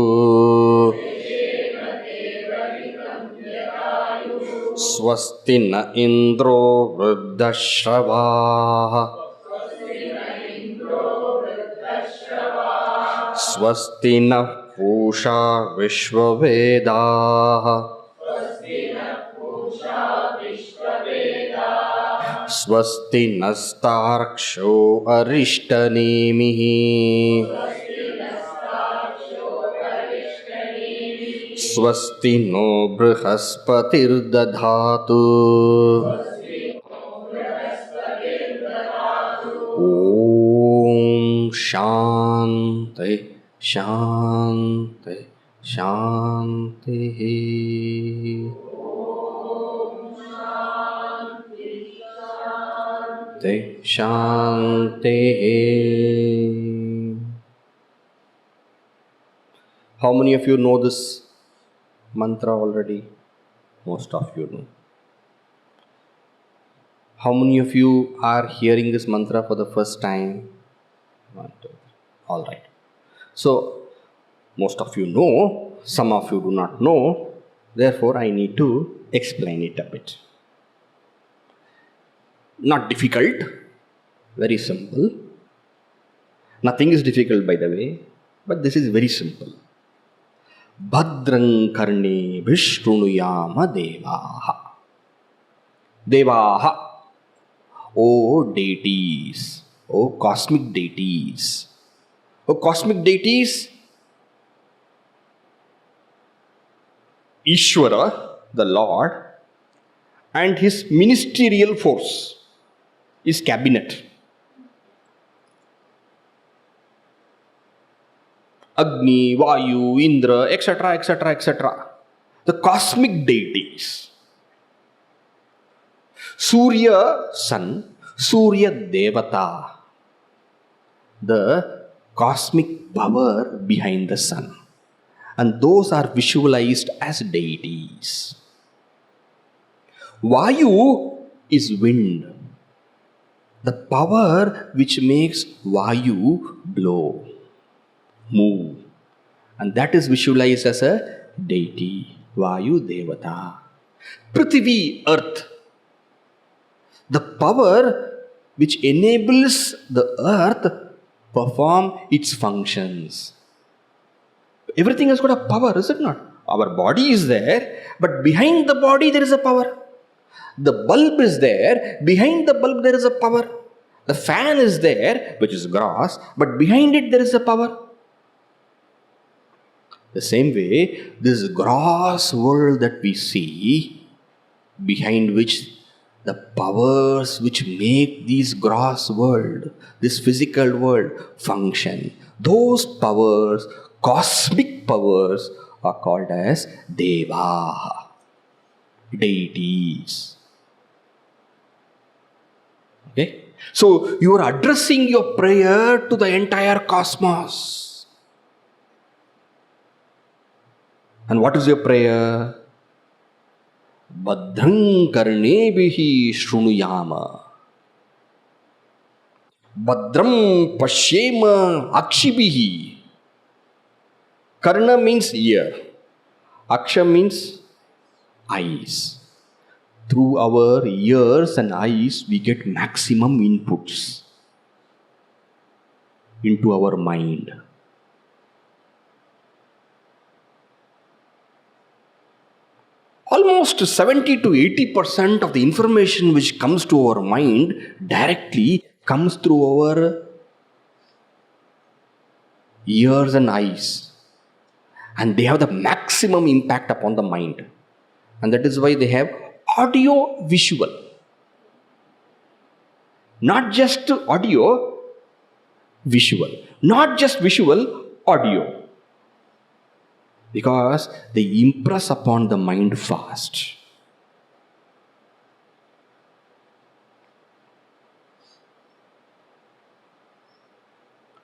Speaker 1: स्वस्ति न इन्द्रो वृद्धश्रवाः स्वस्ति नः पूषा विश्ववेदाः स्वस्ति नस्तार्क्ष्यो अरिष्टनेमिः स्वस्ति नो बृहस्पतिर्दधातु ॐ शान्ति शान्ति शान्तिः शान्तिः. How many of you know this mantra already? Most of you know. How many of you are hearing this mantra for the first time? 1, 2. All right. So, most of you know, some of you do not know. Therefore, I need to explain it a bit. Not difficult, very simple. Nothing is difficult, by the way, but this is very simple. Bhadrang karne vishrunuyama devaha. Devaha. O deities, O cosmic deities, O cosmic deities, Ishvara, the Lord, and his ministerial force, his cabinet, Agni, Vayu, Indra, etc., etc., etc., the cosmic deities. Surya, sun, Surya Devata, the cosmic power behind the sun. And those are visualized as deities. Vayu is wind, the power which makes Vayu blow, move. And that is visualized as a deity, Vayu Devata. Prithvi, earth, the power which enables the earth perform its functions. Everything has got a power, is it not? Our body is there, but behind the body there is a power. The bulb is there, behind the bulb there is a power. The fan is there, which is grass, but behind it there is a power. The same way, this grass world that we see, behind which the powers which make this grass world, this physical world function, those powers, cosmic powers, are called as Deva, deities. Okay? So you are addressing your prayer to the entire cosmos. And what is your prayer? Bhadrang karnebihi shrunuyama. Bhadram pashyema akshibihi. Karna means ear. Aksha means eyes. Through our ears and eyes, we get maximum inputs into our mind. Almost 70 to 80% of the information which comes to our mind directly comes through our ears and eyes. And they have the maximum impact upon the mind. And that is why they have audio visual. Not just audio, visual. Not just visual, audio. Because they impress upon the mind fast.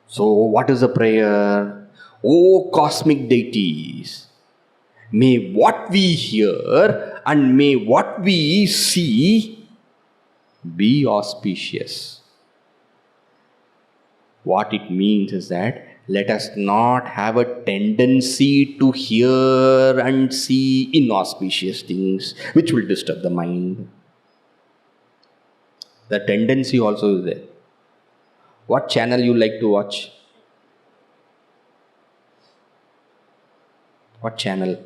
Speaker 1: So, what is the prayer? O cosmic deities, may what we hear and may what we see be auspicious. What it means is that let us not have a tendency to hear and see inauspicious things which will disturb the mind. The tendency also is there. What channel you like to watch? What channel?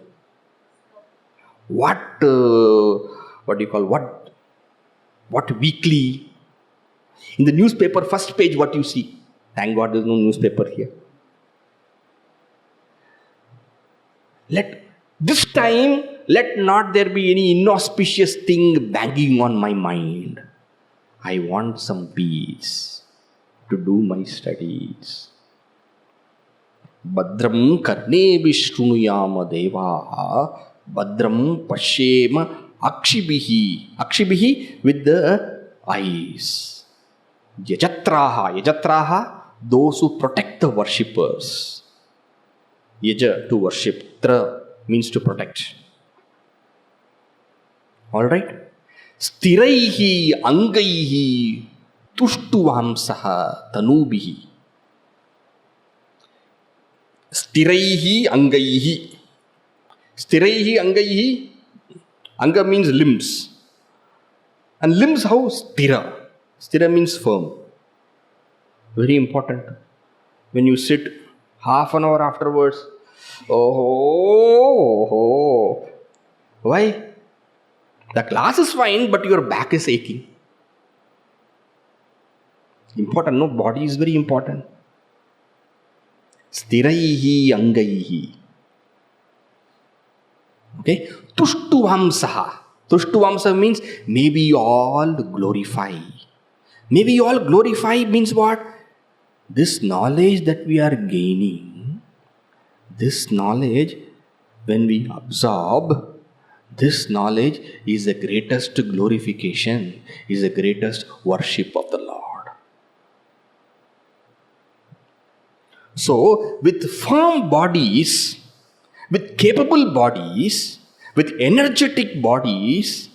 Speaker 1: What weekly? In the newspaper, first page, what you see? Thank God there's no newspaper here. This time, let not there be any inauspicious thing banging on my mind. I want some peace to do my studies. Badram karne vishnuyama devaha, badram pashyema akshibihi. Akshibihi with the eyes. Yajatraha, those who protect the worshippers. Yaja, to worship. Tra means to protect. Alright? Stiraihi angaihi tuštuvamsaha tanubihi. Stiraihi angaihi. Stiraihi angaihi. Anga means limbs. And limbs how? Stira. Stira means firm. Very important. When you sit half an hour afterwards, oh. Why? The class is fine, but your back is aching. Important, no? Body is very important. Stiraihi angaihi. Okay? Tuštuvamsaha. Tuštuvamsaha means may we all glorify. May we all glorify means what? This knowledge that we are gaining, this knowledge, when we absorb, this knowledge is the greatest glorification, is the greatest worship of the Lord. So, with firm bodies, with capable bodies, with energetic bodies,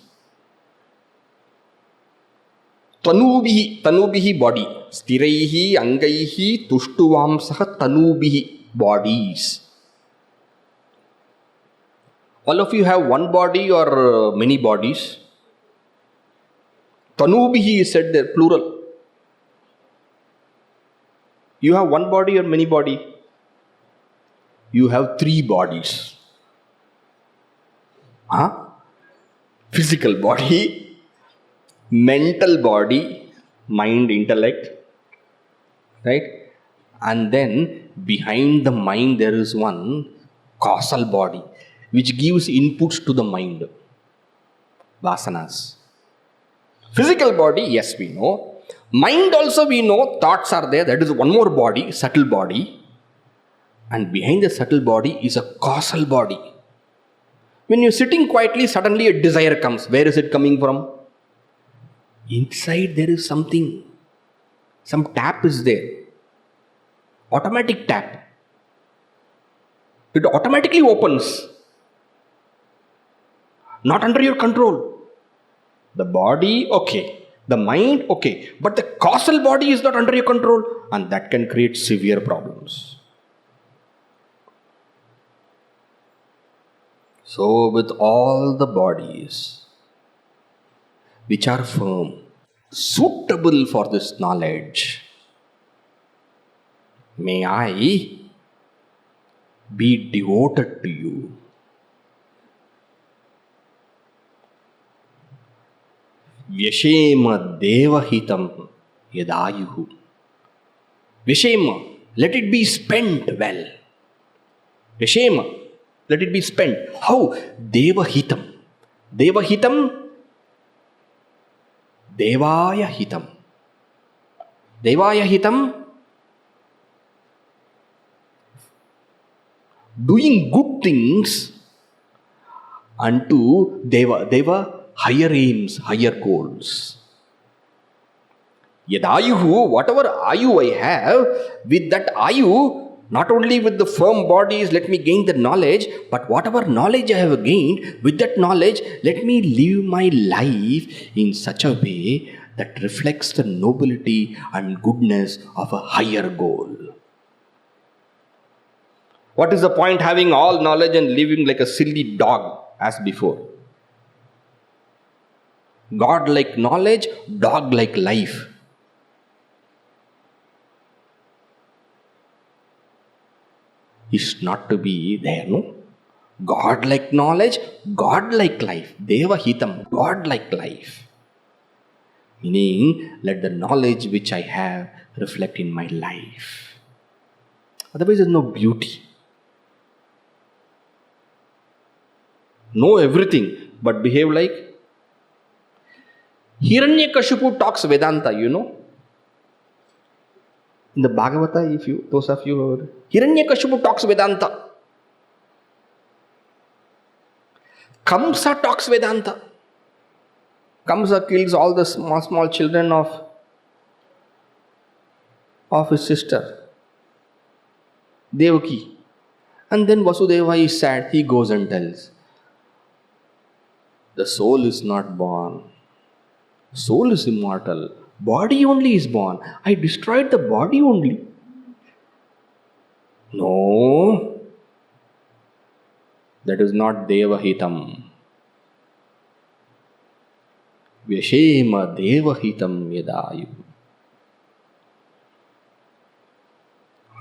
Speaker 1: tanubihi body, stiraihi angaihi tuštuvamsaha tanubihi bodies. All of you have one body or many bodies? Tanubihi is said there, plural. You have one body or many body? You have 3 bodies. Physical body, mental body, mind, intellect, right? And then behind the mind there is one causal body which gives inputs to the mind. Vasanas. Physical body, yes, we know. Mind also we know, thoughts are there. That is one more body, subtle body. And behind the subtle body is a causal body. When you're sitting quietly, suddenly a desire comes. Where is it coming from? Inside there is something. Some tap is there. Automatic tap. It automatically opens. Not under your control. The body, okay. The mind, okay. But the causal body is not under your control. And that can create severe problems. So with all the bodies which are firm, suitable for this knowledge, may I be devoted to you. Vyashema devahitam yadayuhu. Vyashema, let it be spent well. Vyashema, let it be spent. How? Devahitam. Devahitam. Devaya hitam. Devaya hitam. Doing good things unto Deva. Deva, higher aims, higher goals. Yadayuhu, whatever ayu I have, with that ayu, not only with the firm bodies, let me gain the knowledge, but whatever knowledge I have gained, with that knowledge, let me live my life in such a way that reflects the nobility and goodness of a higher goal. What is the point having all knowledge and living like a silly dog as before? God-like knowledge, dog-like life. Is not to be there, no? God-like knowledge, God-like life. Deva hitam, God-like life. Meaning, let the knowledge which I have reflect in my life. Otherwise, there's no beauty. Know everything, but behave like Hiranyakashipu talks Vedanta, you know. In the Bhagavata, those of you who heard, Hiranyakashipu talks Vedanta. Kamsa talks Vedanta. Kamsa kills all the small children of his sister, Devaki. And then Vasudeva is sad. He goes and tells, the soul is not born. Soul is immortal. Body only is born. I destroyed the body only. No. That is not Devahitam. Vyashema Devahitam Yadayu.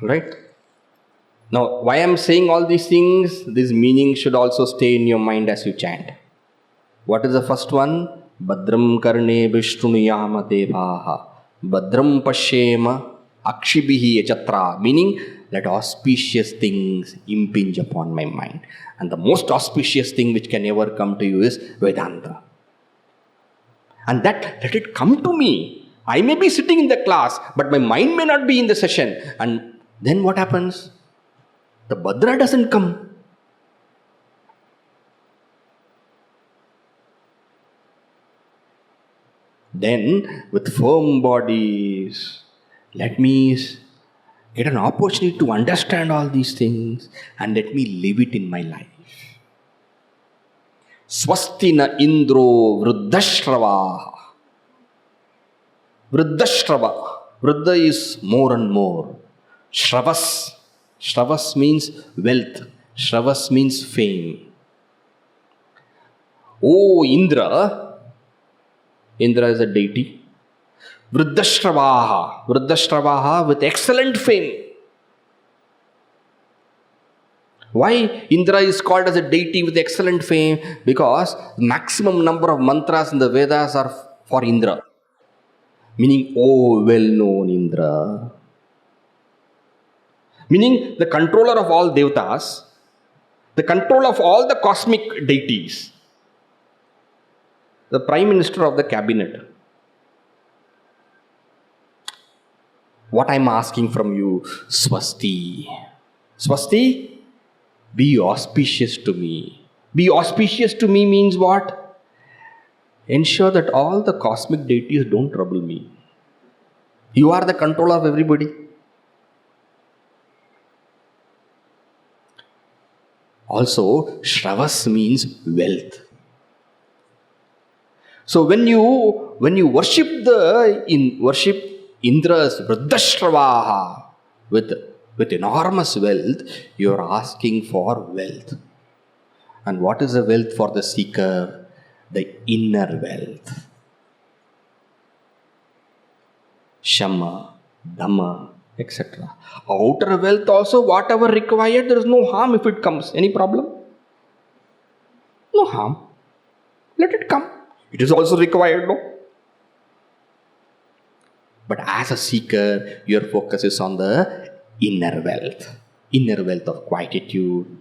Speaker 1: Right? Now, why I am saying all these things, this meaning should also stay in your mind as you chant. What is the first one? Badram karne vishnuyama devaha. Badram pashyema akshibihi chatra. Meaning, let auspicious things impinge upon my mind. And the most auspicious thing which can ever come to you is Vedanta. And that, let it come to me. I may be sitting in the class, but my mind may not be in the session. And then what happens? The Badra doesn't come. Then, with firm bodies, let me get an opportunity to understand all these things and let me live it in my life. Swastina Indro Vruddhashrava. Vruddhashrava. Vruddha is more and more. Shravas. Shravas means wealth. Shravas means fame. Oh, Indra. Indra is a deity. Vruddhashravaha. Vruddhashravaha with excellent fame. Why Indra is called as a deity with excellent fame? Because maximum number of mantras in the Vedas are for Indra. Meaning, oh, well-known Indra. Meaning, the controller of all devatas, the controller of all the cosmic deities, the prime minister of the cabinet. What I'm asking from you, Swasti. Swasti, be auspicious to me. Be auspicious to me means what? Ensure that all the cosmic deities don't trouble me. You are the controller of everybody. Also, Shravas means wealth. So when you worship Indra's Vruddhashravaha with enormous wealth, you are asking for wealth. And what is the wealth for the seeker? The inner wealth. Shama, Dhamma, etc. Outer wealth also, whatever required, there is no harm if it comes. Any problem? No harm. Let it come. It is also required, no? But as a seeker, your focus is on the inner wealth of quietude,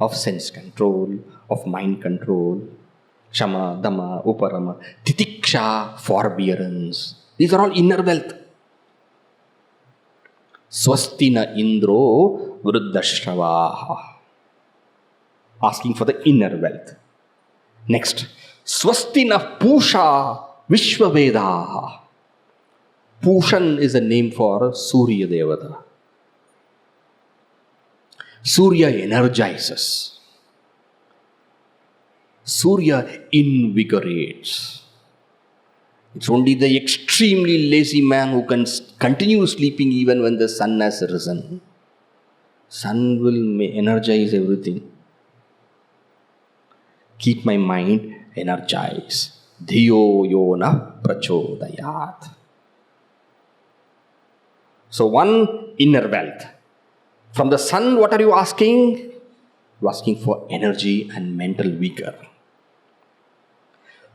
Speaker 1: of sense control, of mind control, Shama, Dhamma, Uparama, Titiksha, forbearance. These are all inner wealth. Swastina Indro Vruddhashravaha. Asking for the inner wealth. Next, Swastina Pusha Vishwavedaha. Pushan is a name for Surya Devata. Surya energizes. Surya invigorates. It's only the extremely lazy man who can continue sleeping even when the sun has risen. Sun will energize everything. Keep my mind energized. Dhiyo yona prachodayat. So one, inner wealth. From the sun, what are you asking? You're asking for energy and mental vigor.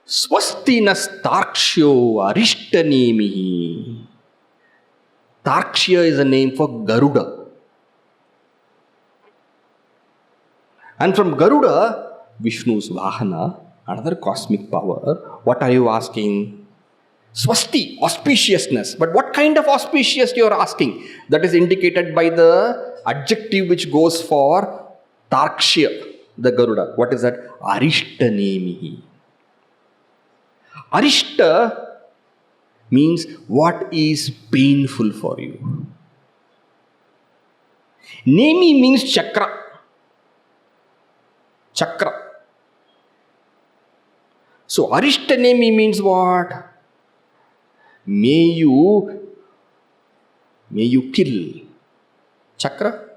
Speaker 1: Swasti nastarkshyo arishtanemihi. Tarkshya is a name for Garuda. And from Garuda, Vishnu's Vahana, another cosmic power, what are you asking? Swasti, auspiciousness. But what kind of auspicious you are asking? That is indicated by the adjective which goes for Tarkshya, the Garuda. What is that? Arishtanemihi. Arishta means what is painful for you. Nemi means chakra. Chakra. So Arishtanemi means what? May you kill. Chakra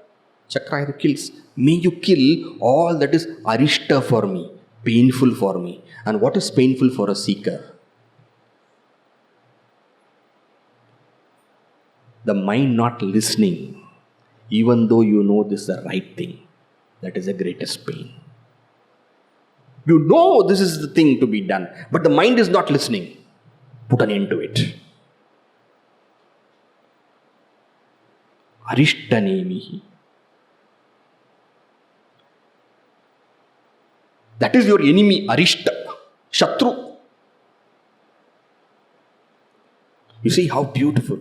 Speaker 1: either kills. May you kill all that is Arishta for me, painful for me. And what is painful for a seeker? The mind not listening, even though you know this is the right thing. That is the greatest pain. You know this is the thing to be done, but the mind is not listening. Put an end to it. Arishtanemihi. That is your enemy, Arishta, Shatru. You see how beautiful.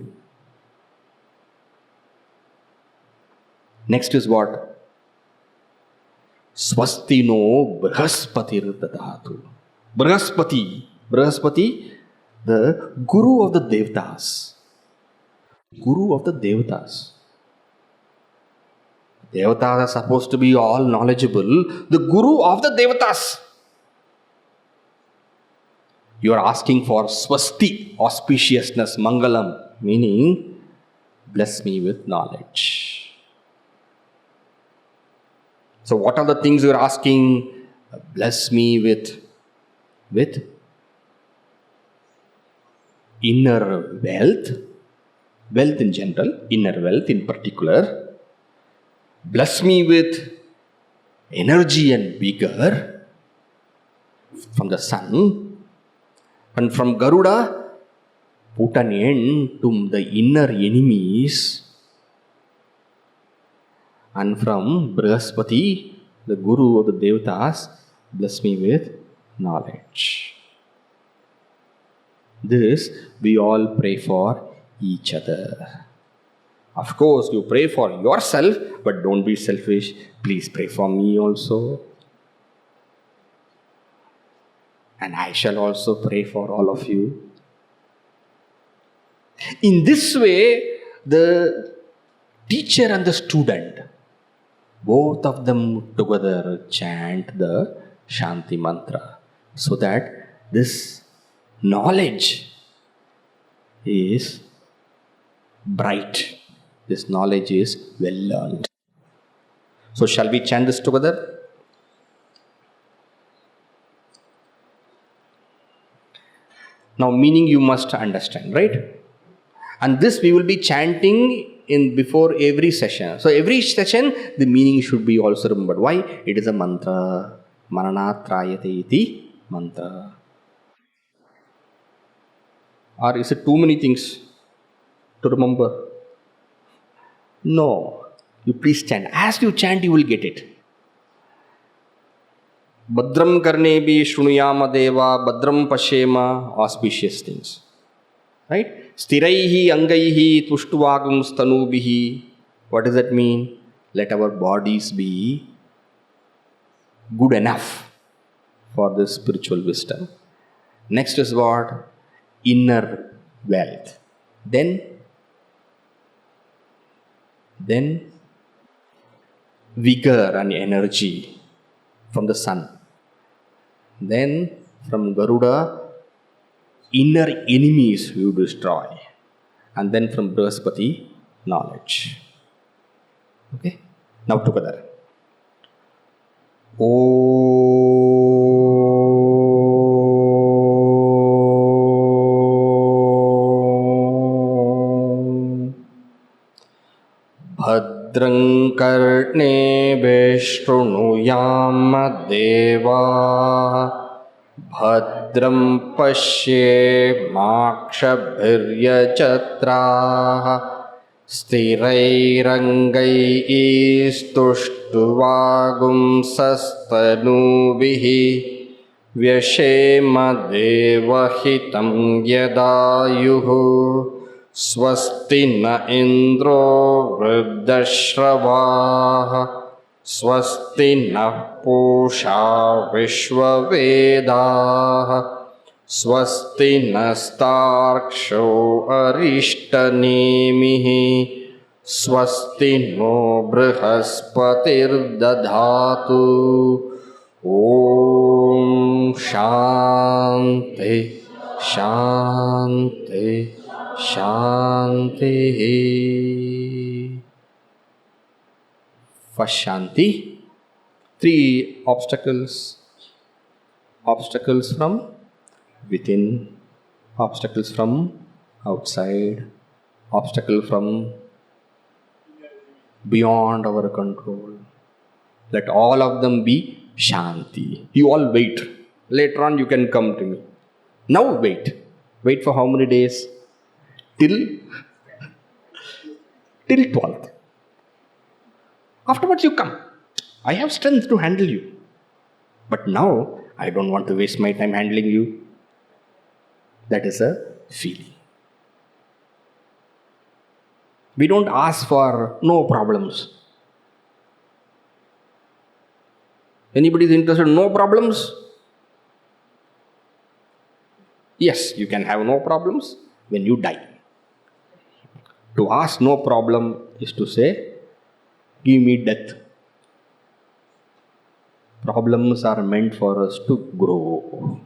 Speaker 1: Next is what? Swastino Brihaspati Dadatu. Brihaspati, the Guru of the Devatas. Guru of the Devatas. Devatas are supposed to be all knowledgeable. The Guru of the Devatas. You are asking for swasti, auspiciousness, mangalam, meaning bless me with knowledge. So what are the things you are asking? Bless me with inner wealth in general, inner wealth in particular. Bless me with energy and vigor from the sun. And from Garuda, put an end to the inner enemies. And from Brihaspati, the Guru of the Devatas, bless me with knowledge. This we all pray for each other. Of course, you pray for yourself, but don't be selfish. Please pray for me also. And I shall also pray for all of you. In this way, the teacher and the student, both of them together chant the Shanti mantra, so that this knowledge is bright. This knowledge is well learned. So shall we chant this together? Now meaning you must understand, right? And this we will be chanting in before every session. So every session the meaning should be also remembered. Why? It is a mantra. Mananat trayate iti mantra. Or is it too many things to remember? No. You please chant. As you chant, you will get it. Badram karnebi shrunuyama deva, badram pashema, auspicious things. Right? Stiraihi angaihi tushtuvagum stanubihi. What does that mean? Let our bodies be good enough for this spiritual wisdom. Next is what? Inner wealth. Then vigor and energy from the sun. Then from Garuda, inner enemies you destroy. And then from Brihaspati, knowledge. Okay? Now together. Bhadram karne vishrunuyamadeva भद्रं पश्येमाक्षभिर्यजत्राः स्थिरैरङ्गैस्तुष्टुवागुंसस्तनूभिः व्यशेम देवहितं यदायुः स्वस्ति न इन्द्रो वृद्धश्रवाः स्वस्ति नः पूषा विश्ववेदाः स्वस्ति नस्तार्क्ष्यो अरिष्टनेमिः स्वस्ति no बृहस्पतिर्दधातु। ॐ शान्ति शान्ति शान्तिः। First Shanti, 3 obstacles from within, obstacles from outside, obstacle from beyond our control. Let all of them be Shanti. You all wait. Later on you can come to me. Now wait. Wait for how many days? Till 12th. Afterwards you come. I have strength to handle you. But now I don't want to waste my time handling you. That is a feeling. We don't ask for no problems. Anybody is interested in no problems? Yes, you can have no problems when you die. To ask no problem is to say, give me death. Problems are meant for us to grow.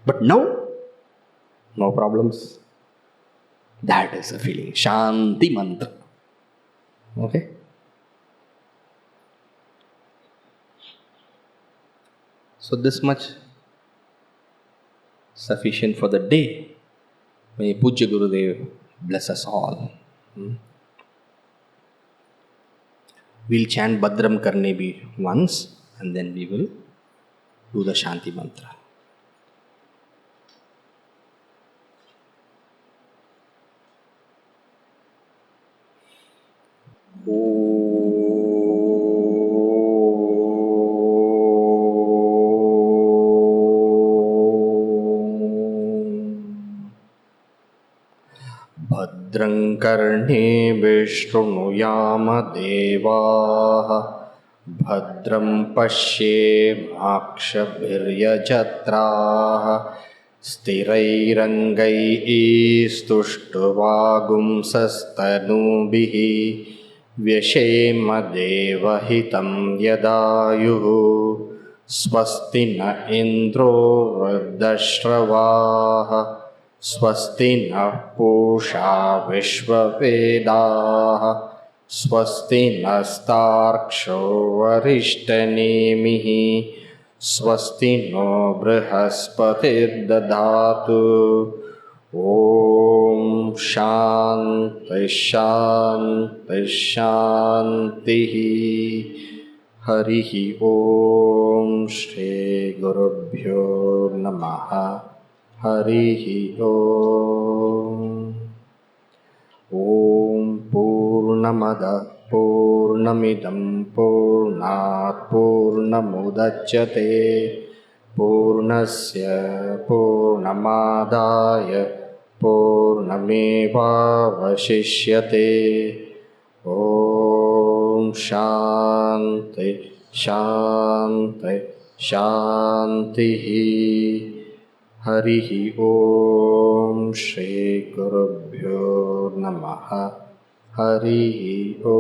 Speaker 1: But now, no problems. That is a feeling. Shanti mantra. Okay? So this much sufficient for the day. May Pujya Gurudev bless us all. We'll chant Bhadram Karne bhi once and then we will do the Shanti mantra. भद्रं कर्णेभिः शृणुयाम देवाः भद्रं पश्येमाक्षभिर्यजत्राः स्थिरैरङ्गैस्तुष्टुवागुंसस्तनूभिः व्यशेम देवहितं यदायुः स्वस्ति न इन्द्रो वृद्धश्रवाः स्वस्ति नः पूषा विश्ववेदाः स्वस्ति नस्तार्क्ष्यो अरिष्टनेमिः स्वस्ति नो बृहस्पतिर्दधातु। ॐ शान्ति शान्ति शान्तिः। हरिः ॐ श्री गुरुभ्यो नमः। हरिः ॐ पूर्णमदः पूर्णमिदं पूर्णात् पूर्णमुदच्यते पूर्णस्य पूर्णमादाय पूर्णमेवावशिष्यते। ॐ शान्ति शान्ति शान्तिः। हरिः ॐ श्री गुरुभ्यो नमः। हरिः ॐ।